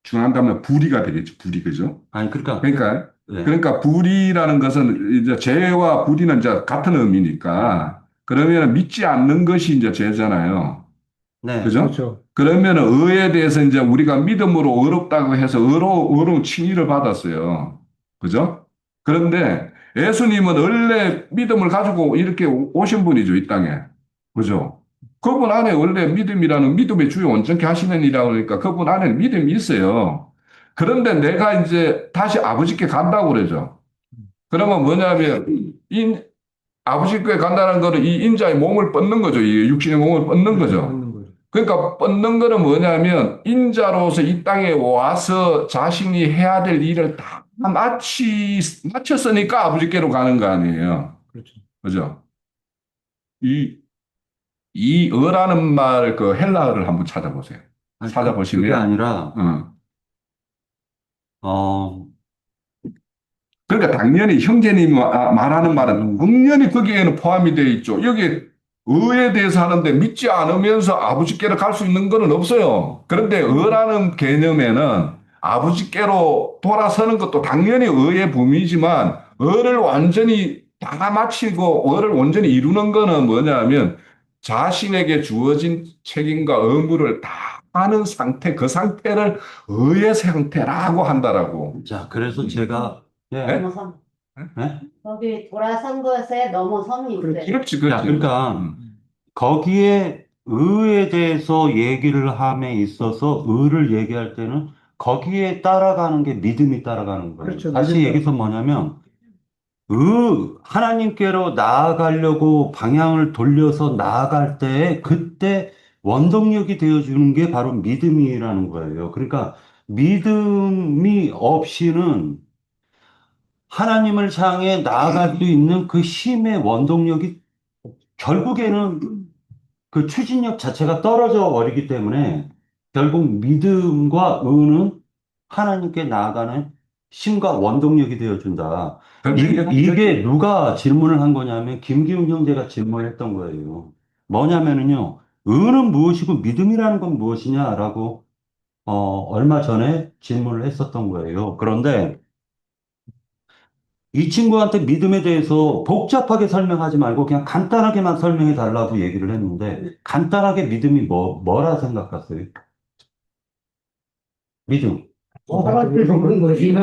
[SPEAKER 3] 중한다면 불의가 되겠죠. 불의 그죠?
[SPEAKER 1] 아니 그러니까
[SPEAKER 3] 그러니까
[SPEAKER 1] 네.
[SPEAKER 3] 그러니까 불의라는 것은 이제 죄와 불의는 이제 같은 의미니까 그러면 믿지 않는 것이 이제 죄잖아요.
[SPEAKER 1] 네.
[SPEAKER 3] 그죠?
[SPEAKER 2] 그렇죠.
[SPEAKER 3] 그러면 의에 대해서 이제 우리가 믿음으로 의롭다고 해서 의로운 칭의를 받았어요. 그죠? 그런데 예수님은 원래 믿음을 가지고 이렇게 오신 분이죠, 이 땅에. 그죠? 그분 안에 원래 믿음이라는 믿음의 주요 온전케 하시는 이라고 그러니까 그분 안에 믿음이 있어요. 그런데 내가 이제 다시 아버지께 간다고 그러죠. 그러면 뭐냐면, 아버지께 간다는 거는 이 인자의 몸을 뻗는 거죠. 이 육신의 몸을 뻗는 거죠.
[SPEAKER 2] 하는 거죠.
[SPEAKER 3] 그러니까 뻗는 거는 뭐냐면 인자로서 이 땅에 와서 자신이 해야 될 일을 다 마쳤으니까 아버지께로 가는 거 아니에요.
[SPEAKER 2] 그렇죠.
[SPEAKER 3] 그죠? 이, 이 어라는 말 그 헬라어를 한번 찾아보세요.
[SPEAKER 1] 아니,
[SPEAKER 3] 찾아보시면,
[SPEAKER 1] 그게 아니라,
[SPEAKER 3] 어.
[SPEAKER 1] 어,
[SPEAKER 3] 그러니까 당연히 형제님이 말하는 말은 당연히 거기에는 포함이 되어 있죠. 여기 의에 대해서 하는데 믿지 않으면서 아버지께로 갈 수 있는 건 없어요. 그런데 의라는 개념에는 아버지께로 돌아서는 것도 당연히 의의 범위지만 의를 완전히 다 마치고 의를 완전히 이루는 거는 뭐냐면 자신에게 주어진 책임과 의무를 다 하는 상태, 그 상태를 의의 상태라고 한다라고.
[SPEAKER 1] 자, 그래서 제가, 예,
[SPEAKER 3] 네?
[SPEAKER 4] 넘어선.
[SPEAKER 1] 네?
[SPEAKER 4] 거기 돌아선 것에 넘어섬이 있어요.
[SPEAKER 3] 그렇지,
[SPEAKER 1] 자,
[SPEAKER 3] 그렇지.
[SPEAKER 1] 그러니까 거기에 의에 대해서 얘기를 함에 있어서 의를 얘기할 때는 거기에 따라가는 게 믿음이 따라가는 거예요.
[SPEAKER 2] 그렇죠.
[SPEAKER 1] 다시
[SPEAKER 2] 믿음
[SPEAKER 1] 얘기해서 뭐냐면, 하나님께로 나아가려고 방향을 돌려서 나아갈 때 그때 원동력이 되어주는 게 바로 믿음이라는 거예요. 그러니까 믿음이 없이는 하나님을 향해 나아갈 수 있는 그 힘의 원동력이 결국에는 그 추진력 자체가 떨어져 버리기 때문에 결국 믿음과 의는 하나님께 나아가는 힘과 원동력이 되어준다. 이게 누가 질문을 한 거냐면 김기훈 형제가 질문을 했던 거예요. 뭐냐면은요, 의는 무엇이고 믿음이라는 건 무엇이냐라고 얼마 전에 질문을 했었던 거예요. 그런데 이 친구한테 믿음에 대해서 복잡하게 설명하지 말고 그냥 간단하게만 설명해 달라고 얘기를 했는데 간단하게 믿음이 뭐라 생각하세요? 믿음.
[SPEAKER 5] 사람들 보는 것이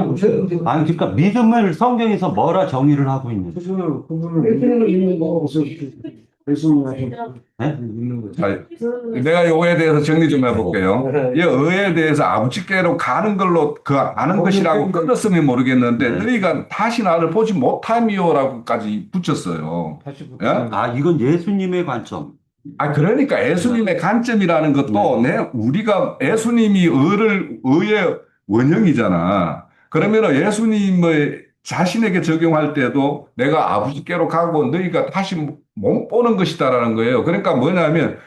[SPEAKER 1] 아니, 그러니까 믿음을 성경에서 뭐라 정의를 하고 있는지.
[SPEAKER 2] 그분을 있는 거 예수님한테
[SPEAKER 1] 네?
[SPEAKER 2] 있는 거죠.
[SPEAKER 3] 자, 내가 요거에 대해서 정리 좀 해볼게요. 이 의에 대해서 아버지께로 가는 걸로 그 아는 것이라고 끊었으면 모르겠는데
[SPEAKER 1] 네.
[SPEAKER 3] 너희가 다시 나를 보지 못함이요라고까지 붙였어요.
[SPEAKER 2] 다시
[SPEAKER 3] 예?
[SPEAKER 1] 아, 이건 예수님의 관점.
[SPEAKER 3] 아, 그러니까 예수님의 관점이라는 것도 우리가 예수님이 의의 원형이잖아. 그러면 예수님의 자신에게 적용할 때도 내가 아버지께로 가고 너희가 다시 못 보는 것이다라는 거예요. 그러니까 뭐냐면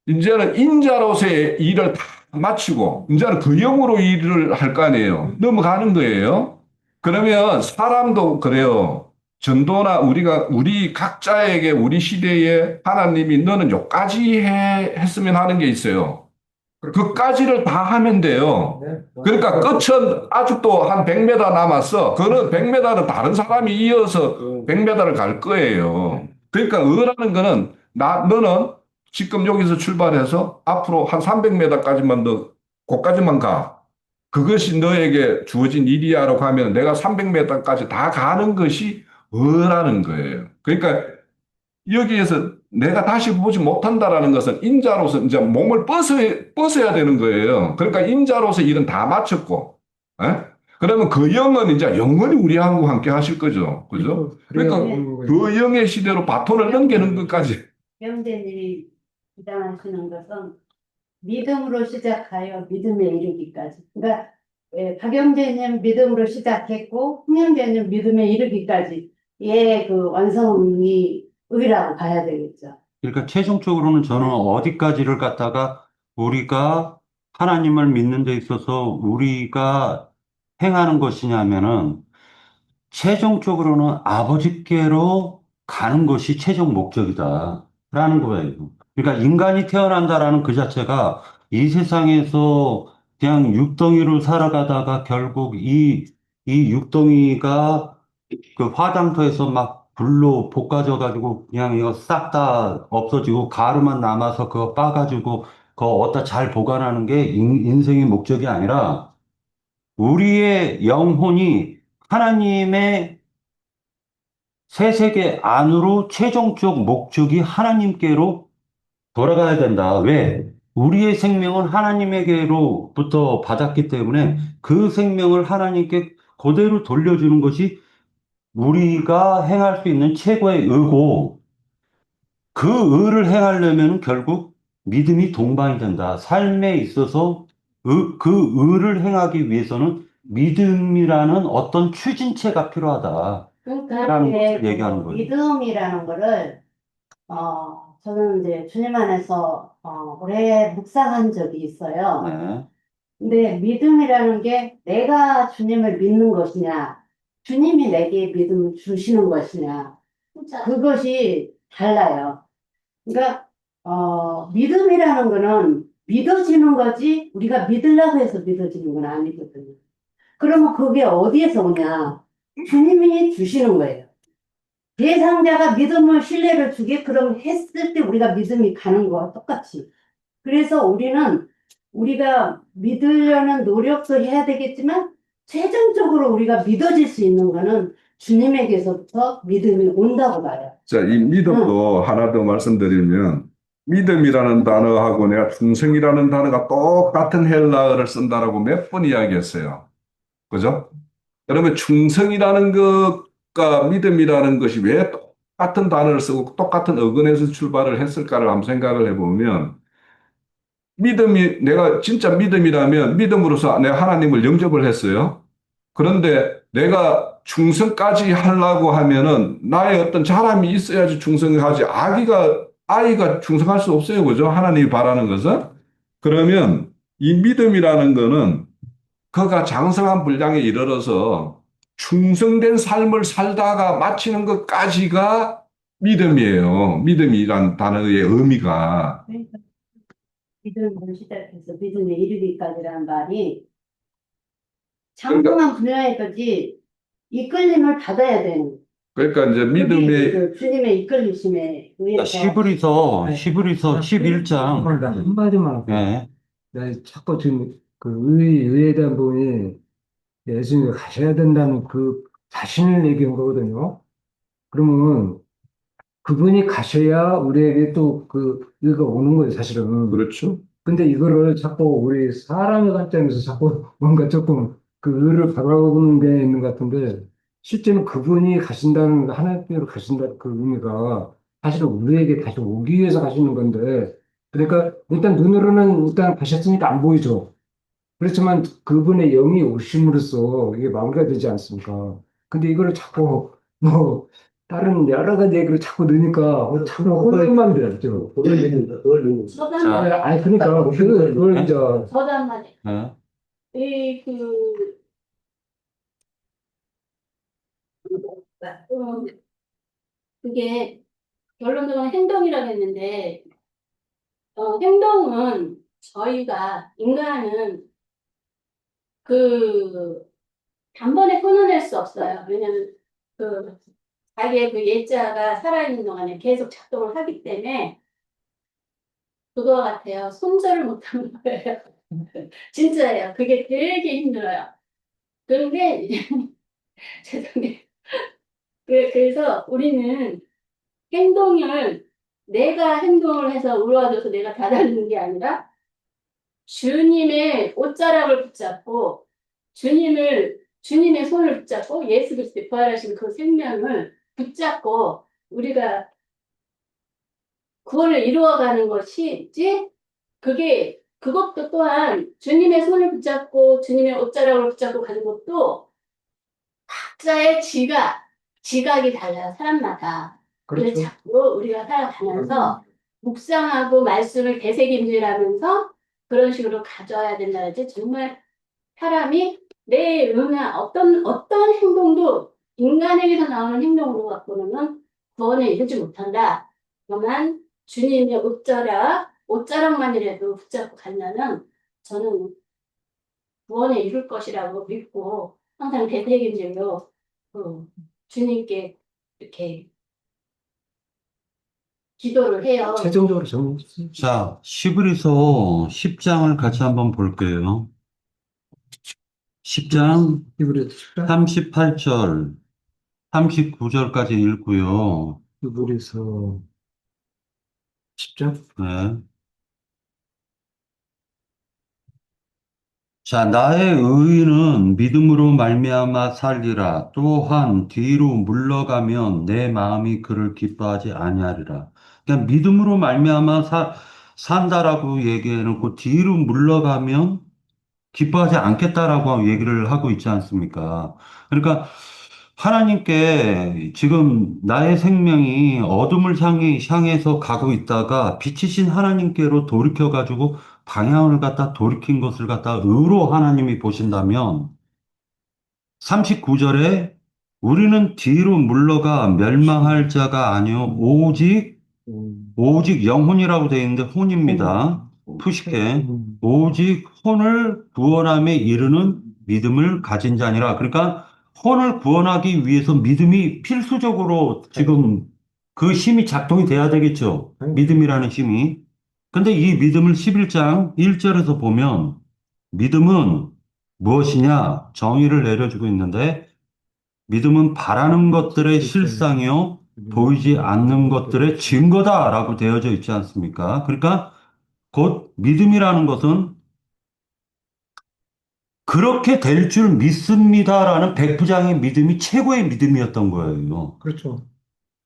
[SPEAKER 3] 이제는 인자로서의 일을 다 마치고 이제는 그 영으로 일을 할 거 아니에요. 넘어가는 거예요. 그러면 사람도 그래요. 전도나 우리 각자에게 우리 시대에 하나님이 너는 요까지 했으면 하는 게 있어요. 그까지를 다 하면 돼요. 그러니까 끝은 아직도 한 100m 남았어. 그는 100m는 다른 사람이 이어서 100m를 갈 거예요. 그러니까 의라는 거는 너는 지금 여기서 출발해서 앞으로 한 300m까지만 더, 거기까지만 가. 그것이 너에게 주어진 일이야라고 하면 내가 300m까지 다 가는 것이 의라는 거예요. 그러니까 여기에서 내가 다시 보지 못한다라는 것은 인자로서 이제 몸을 벗어야 되는 거예요. 그러니까 인자로서 일은 다 마쳤고, 예? 그러면 그 영은 이제 영원히 우리하고 함께 하실 거죠. 그죠? 그러니까 그 영의 시대로 바톤을 넘기는 것까지.
[SPEAKER 4] 형제님이 주장하시는 것은 믿음으로 시작하여 믿음에 이르기까지. 그러니까 박 형제님 믿음으로 시작했고 홍 형제님 믿음에 이르기까지 그 완성이 의라고 봐야 되겠죠.
[SPEAKER 1] 그러니까 최종적으로는 저는 어디까지를 갖다가 우리가 하나님을 믿는 데 있어서 우리가 행하는 것이냐면은 최종적으로는 아버지께로 가는 것이 최종 목적이다라는 거예요. 그러니까 인간이 태어난다라는 그 자체가 이 세상에서 그냥 육덩이로 살아가다가 결국 이 육덩이가 그 화장터에서 막 불로 볶아져 가지고 그냥 이거 싹 다 없어지고 가루만 남아서 그거 빻아가지고 그거 어디다 잘 보관하는 게 인생의 목적이 아니라 우리의 영혼이 하나님의 새 세계 안으로 최종적 목적이 하나님께로 돌아가야 된다. 왜? 우리의 생명은 하나님에게로부터 받았기 때문에 그 생명을 하나님께 그대로 돌려주는 것이 우리가 행할 수 있는 최고의 의고, 그 의를 행하려면 결국 믿음이 동반이 된다. 삶에 있어서 그 의를 행하기 위해서는 믿음이라는 어떤 추진체가 필요하다.
[SPEAKER 4] 그러니까
[SPEAKER 1] 라는
[SPEAKER 4] 이게
[SPEAKER 1] 것을 얘기하는
[SPEAKER 4] 그
[SPEAKER 1] 거예요.
[SPEAKER 4] 믿음이라는 거를 저는 이제 주님 안에서 오래 묵상한 적이 있어요.
[SPEAKER 1] 네.
[SPEAKER 4] 근데 믿음이라는 게 내가 주님을 믿는 것이냐, 주님이 내게 믿음을 주시는 것이냐, 그것이 달라요. 그러니까 믿음이라는 거는 믿어지는 거지 우리가 믿으려고 해서 믿어지는 건 아니거든요. 그러면 그게 어디에서 오냐? 주님이 주시는 거예요. 대상자가 믿음을 신뢰를 주게 그럼 했을 때 우리가 믿음이 가는 거와 똑같이. 그래서 우리가 믿으려는 노력도 해야 되겠지만 최종적으로 우리가 믿어질 수 있는 거는 주님에게서부터 믿음이 온다고 봐요.
[SPEAKER 3] 자, 이 믿음도 하나 더 말씀드리면, 믿음이라는 단어하고 내가 충성이라는 단어가 똑같은 헬라어를 쓴다라고 몇 번 이야기했어요. 그죠? 그러면 충성이라는 것과 믿음이라는 것이 왜 똑같은 단어를 쓰고 똑같은 어근에서 출발을 했을까를 한번 생각을 해보면, 내가 진짜 믿음이라면 믿음으로써 내가 하나님을 영접을 했어요. 그런데 내가 충성까지 하려고 하면은 나의 어떤 자람이 있어야지 충성을 하지. 아이가 충성할 수 없어요. 그죠? 하나님이 바라는 것은. 그러면 이 믿음이라는 거는 그가 장성한 분량에 이르러서 충성된 삶을 살다가 마치는 것까지가 믿음이에요. 믿음이란 단어의 의미가.
[SPEAKER 4] 그러니까 믿음을 시작해서 믿음에 이르기까지라는 말이 장성한 분야에까지 이끌림을 받아야 되는 거예요.
[SPEAKER 3] 그러니까 이제 믿음의
[SPEAKER 4] 그 주님의 이끌리심에 의해서
[SPEAKER 1] 히브리서 11장.
[SPEAKER 2] 오늘 나 한마디만 할게.
[SPEAKER 1] 네.
[SPEAKER 2] 나 자꾸 지금 그 의에 대한 부분이 예수님이 가셔야 된다는 그 자신을 얘기한 거거든요. 그러면 그분이 가셔야 우리에게 또 그 의가 오는 거예요, 사실은.
[SPEAKER 3] 그렇죠.
[SPEAKER 2] 근데 이거를 자꾸 우리 사람의 관점에서 자꾸 뭔가 조금 그 의를 바라보는 게 있는 것 같은데, 실제는 그분이 가신다는, 하나님께로 가신다는 그 의미가 사실은 우리에게 다시 오기 위해서 가시는 건데, 그러니까 일단 눈으로는 일단 가셨으니까 안 보이죠. 그렇지만 그분의 영이 오심으로써 이게 마무리가 되지 않습니까? 근데 이거를 자꾸 뭐 다른 여러 가지 얘기를 자꾸 넣으니까 자꾸 혼돈만 돼요.
[SPEAKER 5] 그걸 믿는다. 그걸 믿는다.
[SPEAKER 4] 저도
[SPEAKER 1] 자.
[SPEAKER 4] 한마디,
[SPEAKER 2] 아니 그러니까 그걸 이제
[SPEAKER 4] 저도 한마디.
[SPEAKER 1] 네.
[SPEAKER 4] 그게 결론적으로 행동이라고 했는데, 행동은 인간은 단번에 끊어낼 수 없어요. 왜냐면 자기의 그 예자가 살아있는 동안에 계속 작동을 하기 때문에 그거 같아요. 손절을 못하는 거예요. 진짜예요. 그게 되게 힘들어요. 그런데 죄송해요. 그래서 우리는 내가 행동을 해서 우러와줘서 내가 다다르는 게 아니라 주님의 옷자락을 붙잡고 주님의 손을 붙잡고 예수 그리스도의 부활하신 그 생명을 붙잡고 우리가 구원을 이루어가는 것이지 그것도 또한 주님의 손을 붙잡고 주님의 옷자락을 붙잡고 가는 것도 각자의 지각이 달라요. 사람마다. 그래서
[SPEAKER 2] 그렇죠.
[SPEAKER 4] 자꾸 우리가 살아가면서 묵상하고 말씀을 되새김질하면서 그런 식으로 가져야 된다든지 정말 사람이 내 어떤 행동도 인간에게서 나오는 행동으로 갖고는 구원에 이르지 못한다. 다만 주님의 옷자락만이라도 붙잡고 간다면 저는 구원에 이룰 것이라고 믿고 항상 되새김질로 주님께 이렇게 기도를 해요.
[SPEAKER 2] 최종적으로 정리.
[SPEAKER 1] 자, 히브리서 10장을 같이 한번 볼게요. 10장
[SPEAKER 2] 히브리
[SPEAKER 1] 38절 39절까지 읽고요.
[SPEAKER 2] 히브리서 10장?
[SPEAKER 1] 네. 자, 나의 의인은 믿음으로 말미암아 살리라. 또한 뒤로 물러가면 내 마음이 그를 기뻐하지 아니하리라. 그냥 믿음으로 말미암아 산다라고 얘기해놓고 뒤로 물러가면 기뻐하지 않겠다라고 얘기를 하고 있지 않습니까? 그러니까 하나님께 지금 나의 생명이 어둠을 향해서 가고 있다가 빛이신 하나님께로 돌이켜가지고 방향을 갖다 돌이킨 것을 갖다 의로 하나님이 보신다면 39절에 우리는 뒤로 물러가 멸망할 자가 아니요 오직 영혼이라고 되어 있는데 혼입니다. 푸시케. 오직 혼을 구원함에 이르는 믿음을 가진 자니라. 그러니까 혼을 구원하기 위해서 믿음이 필수적으로 지금 그 힘이 작동이 돼야 되겠죠. 믿음이라는 힘이. 근데 이 믿음을 11장 1절에서 보면 믿음은 무엇이냐? 정의를 내려주고 있는데 믿음은 바라는 것들의 실상이요 보이지 않는 것들의 증거다라고 되어져 있지 않습니까? 그러니까 곧 믿음이라는 것은 그렇게 될 줄 믿습니다라는 백부장의 믿음이 최고의 믿음이었던 거예요.
[SPEAKER 2] 그렇죠.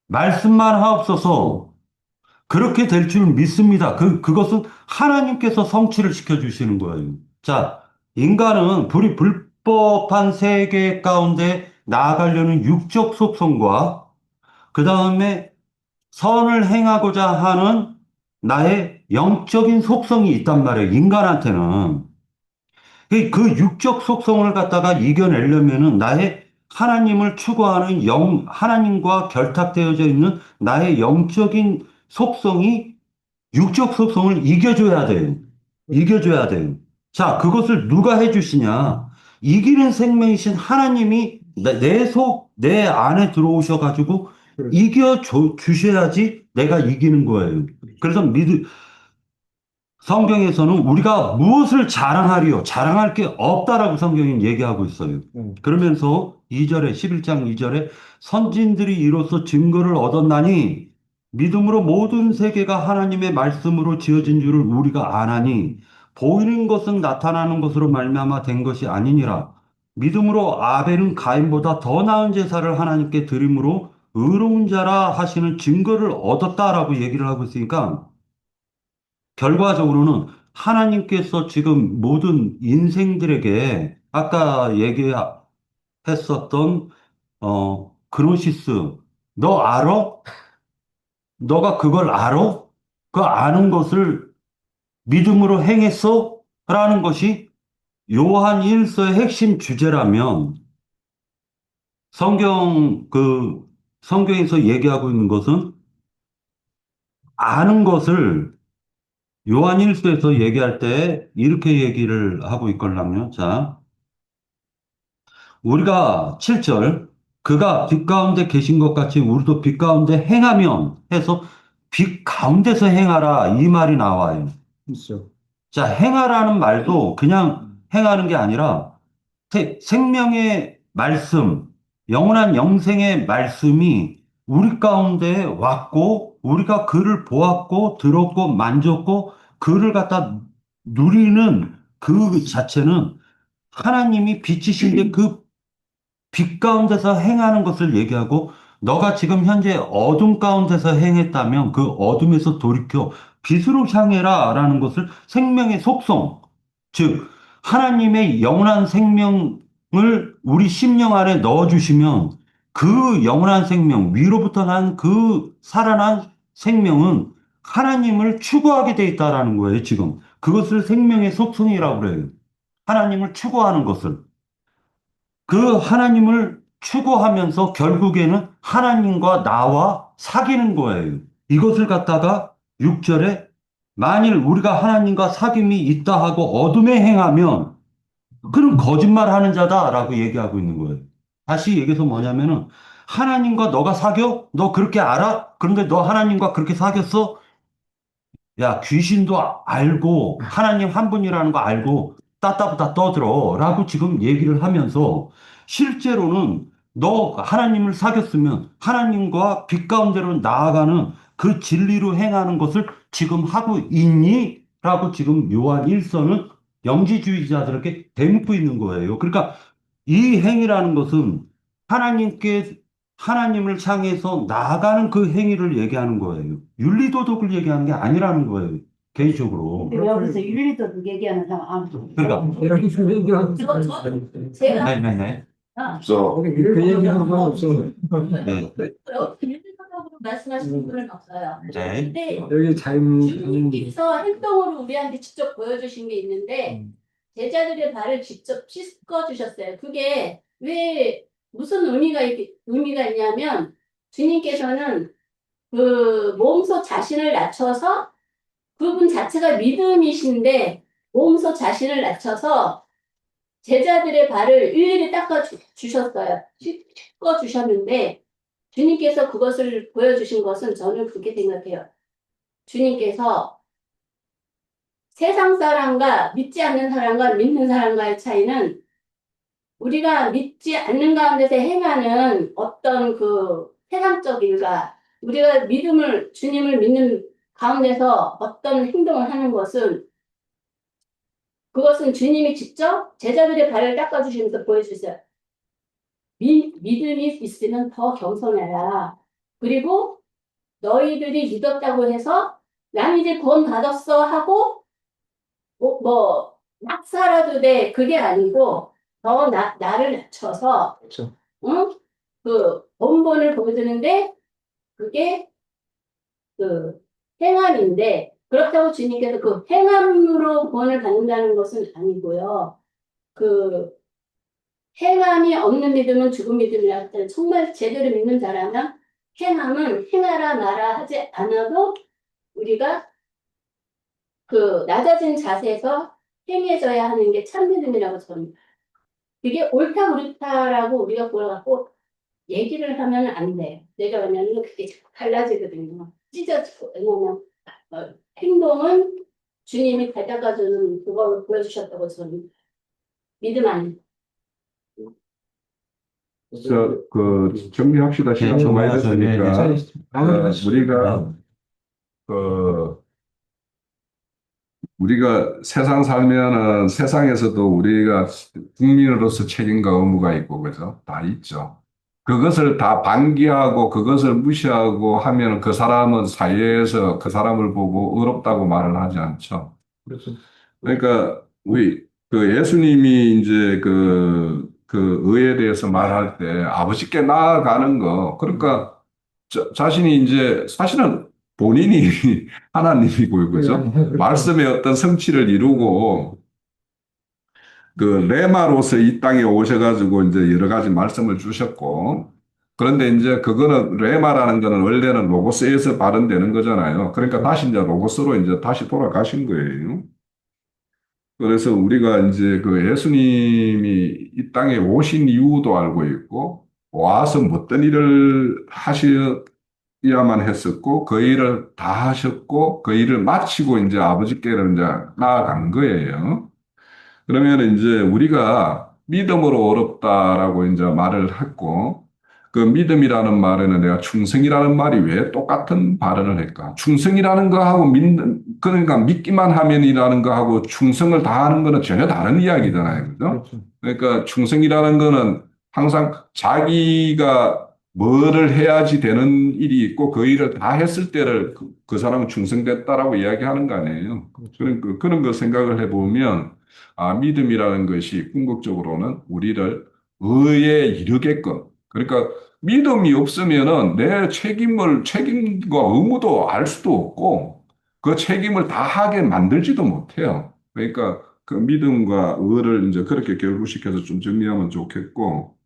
[SPEAKER 1] 말씀만 하옵소서 그렇게 될 줄 믿습니다. 그것은 하나님께서 성취를 시켜주시는 거예요. 자, 인간은 불법한 세계 가운데 나아가려는 육적 속성과 그 다음에 선을 행하고자 하는 나의 영적인 속성이 있단 말이에요. 인간한테는. 그 육적 속성을 갖다가 이겨내려면은 나의 하나님을 추구하는 하나님과 결탁되어져 있는 나의 영적인 속성이 육적 속성을 이겨줘야 돼요. 이겨줘야 돼요. 자, 그것을 누가 해주시냐? 이기는 생명이신 하나님이 내 안에 들어오셔가지고 주셔야지 내가 이기는 거예요. 그래서 성경에서는 우리가 무엇을 자랑하리요? 자랑할 게 없다라고 성경이 얘기하고 있어요. 그러면서 2절에, 11장 2절에 선진들이 이로써 증거를 얻었나니 믿음으로 모든 세계가 하나님의 말씀으로 지어진 줄을 우리가 아나니 보이는 것은 나타나는 것으로 말미암아 된 것이 아니니라. 믿음으로 아벨은 가인보다 더 나은 제사를 하나님께 드림으로 의로운 자라 하시는 증거를 얻었다라고 얘기를 하고 있으니까 결과적으로는 하나님께서 지금 모든 인생들에게 아까 얘기했었던 그노시스 너 알아? 너가 그걸 알아? 그 아는 것을 믿음으로 행했어? 라는 것이 요한 1서의 핵심 주제라면 성경에서 얘기하고 있는 것은 아는 것을 요한 1서에서 얘기할 때 이렇게 얘기를 하고 있걸랑요. 자, 우리가 7절 그가 빛 가운데 계신 것 같이 우리도 빛 가운데 행하면 해서 빛 가운데서 행하라 이 말이 나와요.
[SPEAKER 2] 있죠.
[SPEAKER 1] 자, 행하라는 말도 그냥 행하는 게 아니라 생명의 말씀, 영원한 영생의 말씀이 우리 가운데 왔고 우리가 그를 보았고 들었고 만졌고 그를 갖다 누리는 그 자체는 하나님이 빛이신데 그 빛 가운데서 행하는 것을 얘기하고 너가 지금 현재 어둠 가운데서 행했다면 그 어둠에서 돌이켜 빛으로 향해라 라는 것을 생명의 속성, 즉 하나님의 영원한 생명을 우리 심령 안에 넣어주시면 그 영원한 생명, 위로부터 난 그 살아난 생명은 하나님을 추구하게 돼 있다라는 거예요, 지금. 그것을 생명의 속성이라고 그래요. 하나님을 추구하는 것을. 그 하나님을 추구하면서 결국에는 하나님과 나와 사귀는 거예요. 이것을 갖다가 6절에 만일 우리가 하나님과 사귐이 있다 하고 어둠에 행하면 그는 거짓말하는 자다라고 얘기하고 있는 거예요. 다시 얘기해서 뭐냐면은 하나님과 너가 사겨? 너 그렇게 알아? 그런데 너 하나님과 그렇게 사귀었어? 야, 귀신도 알고 하나님 한 분이라는 거 알고 따따부따 떠들어 라고 지금 얘기를 하면서 실제로는 너 하나님을 사귀었으면 하나님과 빛 가운데로 나아가는 그 진리로 행하는 것을 지금 하고 있니? 라고 지금 요한 1서는 영지주의자들에게 대묻고 있는 거예요. 그러니까 이 행위라는 것은 하나님께, 하나님을 향해서 나아가는 그 행위를 얘기하는 거예요. 윤리도덕을 얘기하는 게 아니라는 거예요. 개인적으로.
[SPEAKER 4] 근데 여기서 윤리도덕 얘기하는 사람 아무도
[SPEAKER 1] 그러니까.
[SPEAKER 2] 이렇게 얘기하는
[SPEAKER 4] 제가
[SPEAKER 1] 네네네.
[SPEAKER 3] 없어.
[SPEAKER 2] 그 얘기하는 건 없어.
[SPEAKER 1] 네.
[SPEAKER 6] 윤리도덕으로 말씀하시는 분은 없어요.
[SPEAKER 1] 네.
[SPEAKER 6] 근데
[SPEAKER 2] 여기 자연
[SPEAKER 6] 주님께서 행동으로 우리한테 직접 보여주신 게 있는데 제자들의 발을 직접 씻어 주셨어요. 그게 왜 무슨 의미가 있냐면 주님께서는 그 몸소 자신을 낮춰서 그분 자체가 믿음이신데 몸소 자신을 낮춰서 제자들의 발을 일일이 닦아 주셨어요. 씻어 주셨는데 주님께서 그것을 보여주신 것은 저는 그렇게 생각해요. 주님께서 세상 사람과 믿지 않는 사람과 믿는 사람과의 차이는 우리가 믿지 않는 가운데서 행하는 어떤 그 세상적 일과 우리가 주님을 믿는 가운데서 어떤 행동을 하는 것은 그것은 주님이 직접 제자들의 발을 닦아주시면서 보여주셨어요. 믿음이 있으면 더 겸손해라. 그리고 너희들이 믿었다고 해서 난 이제 구원 받았어 하고 막 살아도 돼. 그게 아니고 더 나를 낮춰서
[SPEAKER 2] 그렇죠.
[SPEAKER 6] 응? 그 본본을 보여주는데 그게 그 행함인데 그렇다고 주님께서 그 행함으로 구원을 받는다는 것은 아니고요. 그 행함이 없는 믿음은 죽은 믿음이라고 했잖아요. 정말 제대로 믿는 자라면 행함은 행하라 마라 하지 않아도 우리가 그 낮아진 자세에서 행해져야 하는 게 참 믿음이라고 저는 그게 옳다 그렇다라고 우리가 그걸 갖고 얘기를 하면 안 돼요. 내려가면 그게 달라지거든요. 찢어지고 왜냐면 행동은 주님이 닦아주는 그걸 보여주셨다고 저는 믿음 아닙니다.
[SPEAKER 3] 정리합시다. 시간 좀 많이 됐으니까. 우리가, 그, 우리가 세상 살면은 세상에서도 우리가 국민으로서 책임과 의무가 있고, 그죠? 다 있죠. 그것을 다 방기하고 그것을 무시하고 하면 그 사람은 사회에서 그 사람을 보고 의롭다고 말을 하지 않죠.
[SPEAKER 2] 그렇죠.
[SPEAKER 3] 그러니까 우리 그 예수님이 이제 그 의에 대해서 말할 때 아버지께 나아가는 거 그러니까 자신이 이제 사실은 본인이 하나님이고 그죠? 말씀의 어떤 성취를 이루고 그 레마로서 이 땅에 오셔가지고 이제 여러 가지 말씀을 주셨고 그런데 이제 그거는 레마라는 거는 원래는 로고스에서 발현되는 거잖아요. 그러니까 다시 이제 로고스로 이제 다시 돌아가신 거예요. 그래서 우리가 이제 그 예수님이 이 땅에 오신 이유도 알고 있고, 와서 어떤 일을 하셔야만 했었고, 그 일을 다 하셨고, 그 일을 마치고 이제 아버지께로 이제 나아간 거예요. 그러면 이제 우리가 믿음으로 어렵다라고 이제 말을 했고, 그 믿음이라는 말에는 내가 충성이라는 말이 왜 똑같은 발언을 할까? 충성이라는 거하고 그러니까 믿기만 하면이라는 거하고 충성을 다하는 거는 전혀 다른 이야기잖아요. 그죠?
[SPEAKER 2] 그렇죠.
[SPEAKER 3] 그러니까 충성이라는 거는 항상 자기가 뭐를 해야지 되는 일이 있고 그 일을 다 했을 때를 그 사람은 충성됐다라고 이야기하는 거 아니에요. 그런 거 생각을 해보면 믿음이라는 것이 궁극적으로는 우리를 의에 이르게끔 그러니까 믿음이 없으면은 내 책임과 의무도 알 수도 없고 그 책임을 다 하게 만들지도 못해요. 그러니까 그 믿음과 의를 이제 그렇게 결부시켜서 좀 정리하면 좋겠고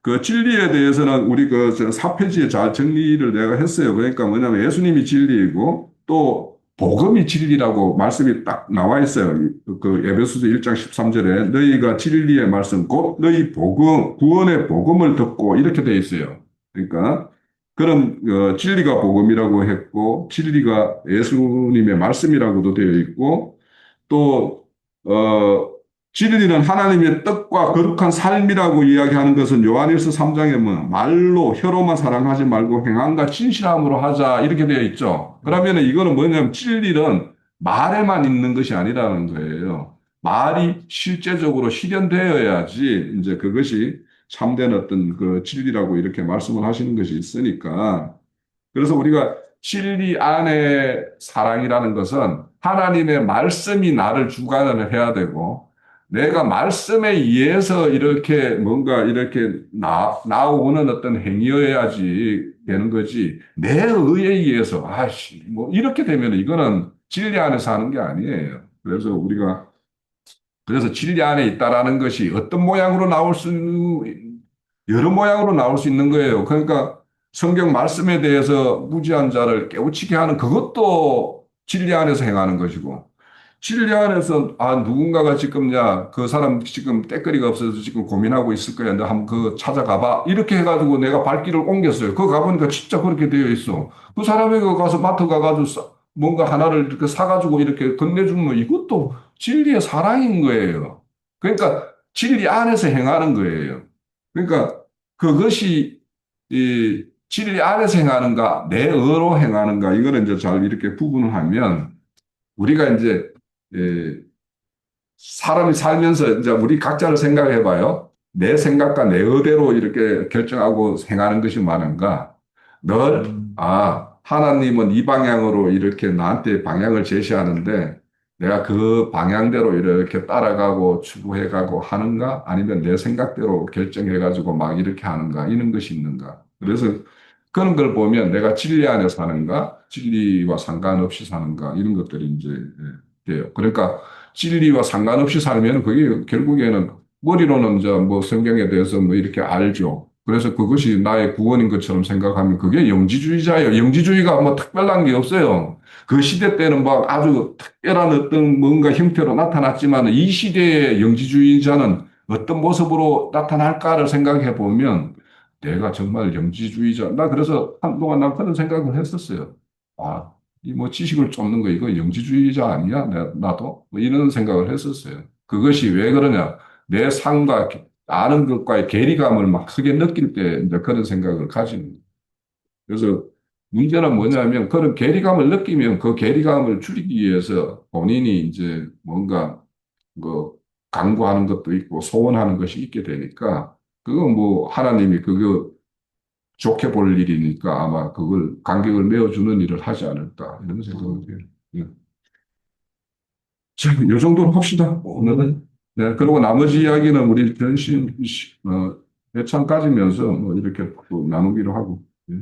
[SPEAKER 3] 그 진리에 대해서는 우리 그 4페이지에 잘 정리를 내가 했어요. 그러니까 뭐냐면 예수님이 진리이고 또 복음이 진리라고 말씀이 딱 나와 있어요. 그 에베소서 1장 13절에 너희가 진리의 말씀 곧 너희 복음 구원의 복음을 듣고 이렇게 돼 있어요. 그러니까 그런 진리가 복음이라고 했고 진리가 예수님의 말씀이라고도 되어 있고 또 진리는 하나님의 뜻과 거룩한 삶이라고 이야기하는 것은 요한일서 3장에 뭐 말로 혀로만 사랑하지 말고 행함과 진실함으로 하자 이렇게 되어 있죠. 그러면 이거는 뭐냐면 진리는 말에만 있는 것이 아니라는 거예요. 말이 실제적으로 실현되어야지 이제 그것이 참된 어떤 그 진리라고 이렇게 말씀을 하시는 것이 있으니까 그래서 우리가 진리 안에 사랑이라는 것은 하나님의 말씀이 나를 주관을 해야 되고 내가 말씀에 의해서 이렇게 뭔가 이렇게 나오는 어떤 행위여야지 되는 거지 내 의에 의해서 아씨 뭐 이렇게 되면 이거는 진리 안에 사는 게 아니에요. 그래서 진리 안에 있다라는 것이 어떤 모양으로 여러 모양으로 나올 수 있는 거예요. 그러니까 성경 말씀에 대해서 무지한 자를 깨우치게 하는 그것도 진리 안에서 행하는 것이고, 진리 안에서, 누군가가 지금, 그 사람 지금 때거리가 없어서 지금 고민하고 있을 거야. 너 한번 그 찾아가봐. 이렇게 해가지고 내가 발길을 옮겼어요. 그거 가보니까 진짜 그렇게 되어 있어. 그 사람에게 가서 마트 가가지고 뭔가 하나를 이렇게 사가지고 이렇게 건네주면 이것도 진리의 사랑인 거예요. 그러니까 진리 안에서 행하는 거예요. 그러니까 그것이 이 진리 안에서 행하는가, 내 의로 행하는가, 이거는 이제 잘 이렇게 구분을 하면 우리가 이제 사람이 살면서 이제 우리 각자를 생각해 봐요. 내 생각과 내 의대로 이렇게 결정하고 행하는 것이 많은가? 하나님은 이 방향으로 이렇게 나한테 방향을 제시하는데 내가 그 방향대로 이렇게 따라가고 추구해가고 하는가? 아니면 내 생각대로 결정해가지고 막 이렇게 하는가? 이런 것이 있는가? 그래서 그런 걸 보면 내가 진리 안에 사는가? 진리와 상관없이 사는가? 이런 것들이 이제 돼요. 그러니까 진리와 상관없이 살면 그게 결국에는 머리로는 이제 뭐 성경에 대해서 뭐 이렇게 알죠. 그래서 그것이 나의 구원인 것처럼 생각하면 그게 영지주의자예요. 영지주의가 뭐 특별한 게 없어요. 그 시대 때는 막 아주 특별한 어떤 뭔가 형태로 나타났지만 이 시대의 영지주의자는 어떤 모습으로 나타날까를 생각해 보면 내가 정말 영지주의자. 나 그래서 한동안 난 그런 생각을 했었어요. 이 뭐 지식을 쫓는 거 이거 영지주의자 아니야? 나도? 뭐 이런 생각을 했었어요. 그것이 왜 그러냐? 내 삶과 아는 것과의 괴리감을 막 크게 느낄 때 이제 그런 생각을 가지는 거예요. 그래서 문제는 뭐냐면 그런 괴리감을 느끼면 그 괴리감을 줄이기 위해서 본인이 이제 뭔가 뭐 강구하는 것도 있고 소원하는 것이 있게 되니까 그건 뭐 하나님이 그거 좋게 볼 일이니까 아마 그걸 간격을 메워주는 일을 하지 않을까 이런 생각을 해요. 예. 자, 이 정도로 합시다. 오늘은. 네, 그리고 나머지 이야기는 우리 전신 회창 까지면서 뭐 이렇게 또 나누기로 하고. 예.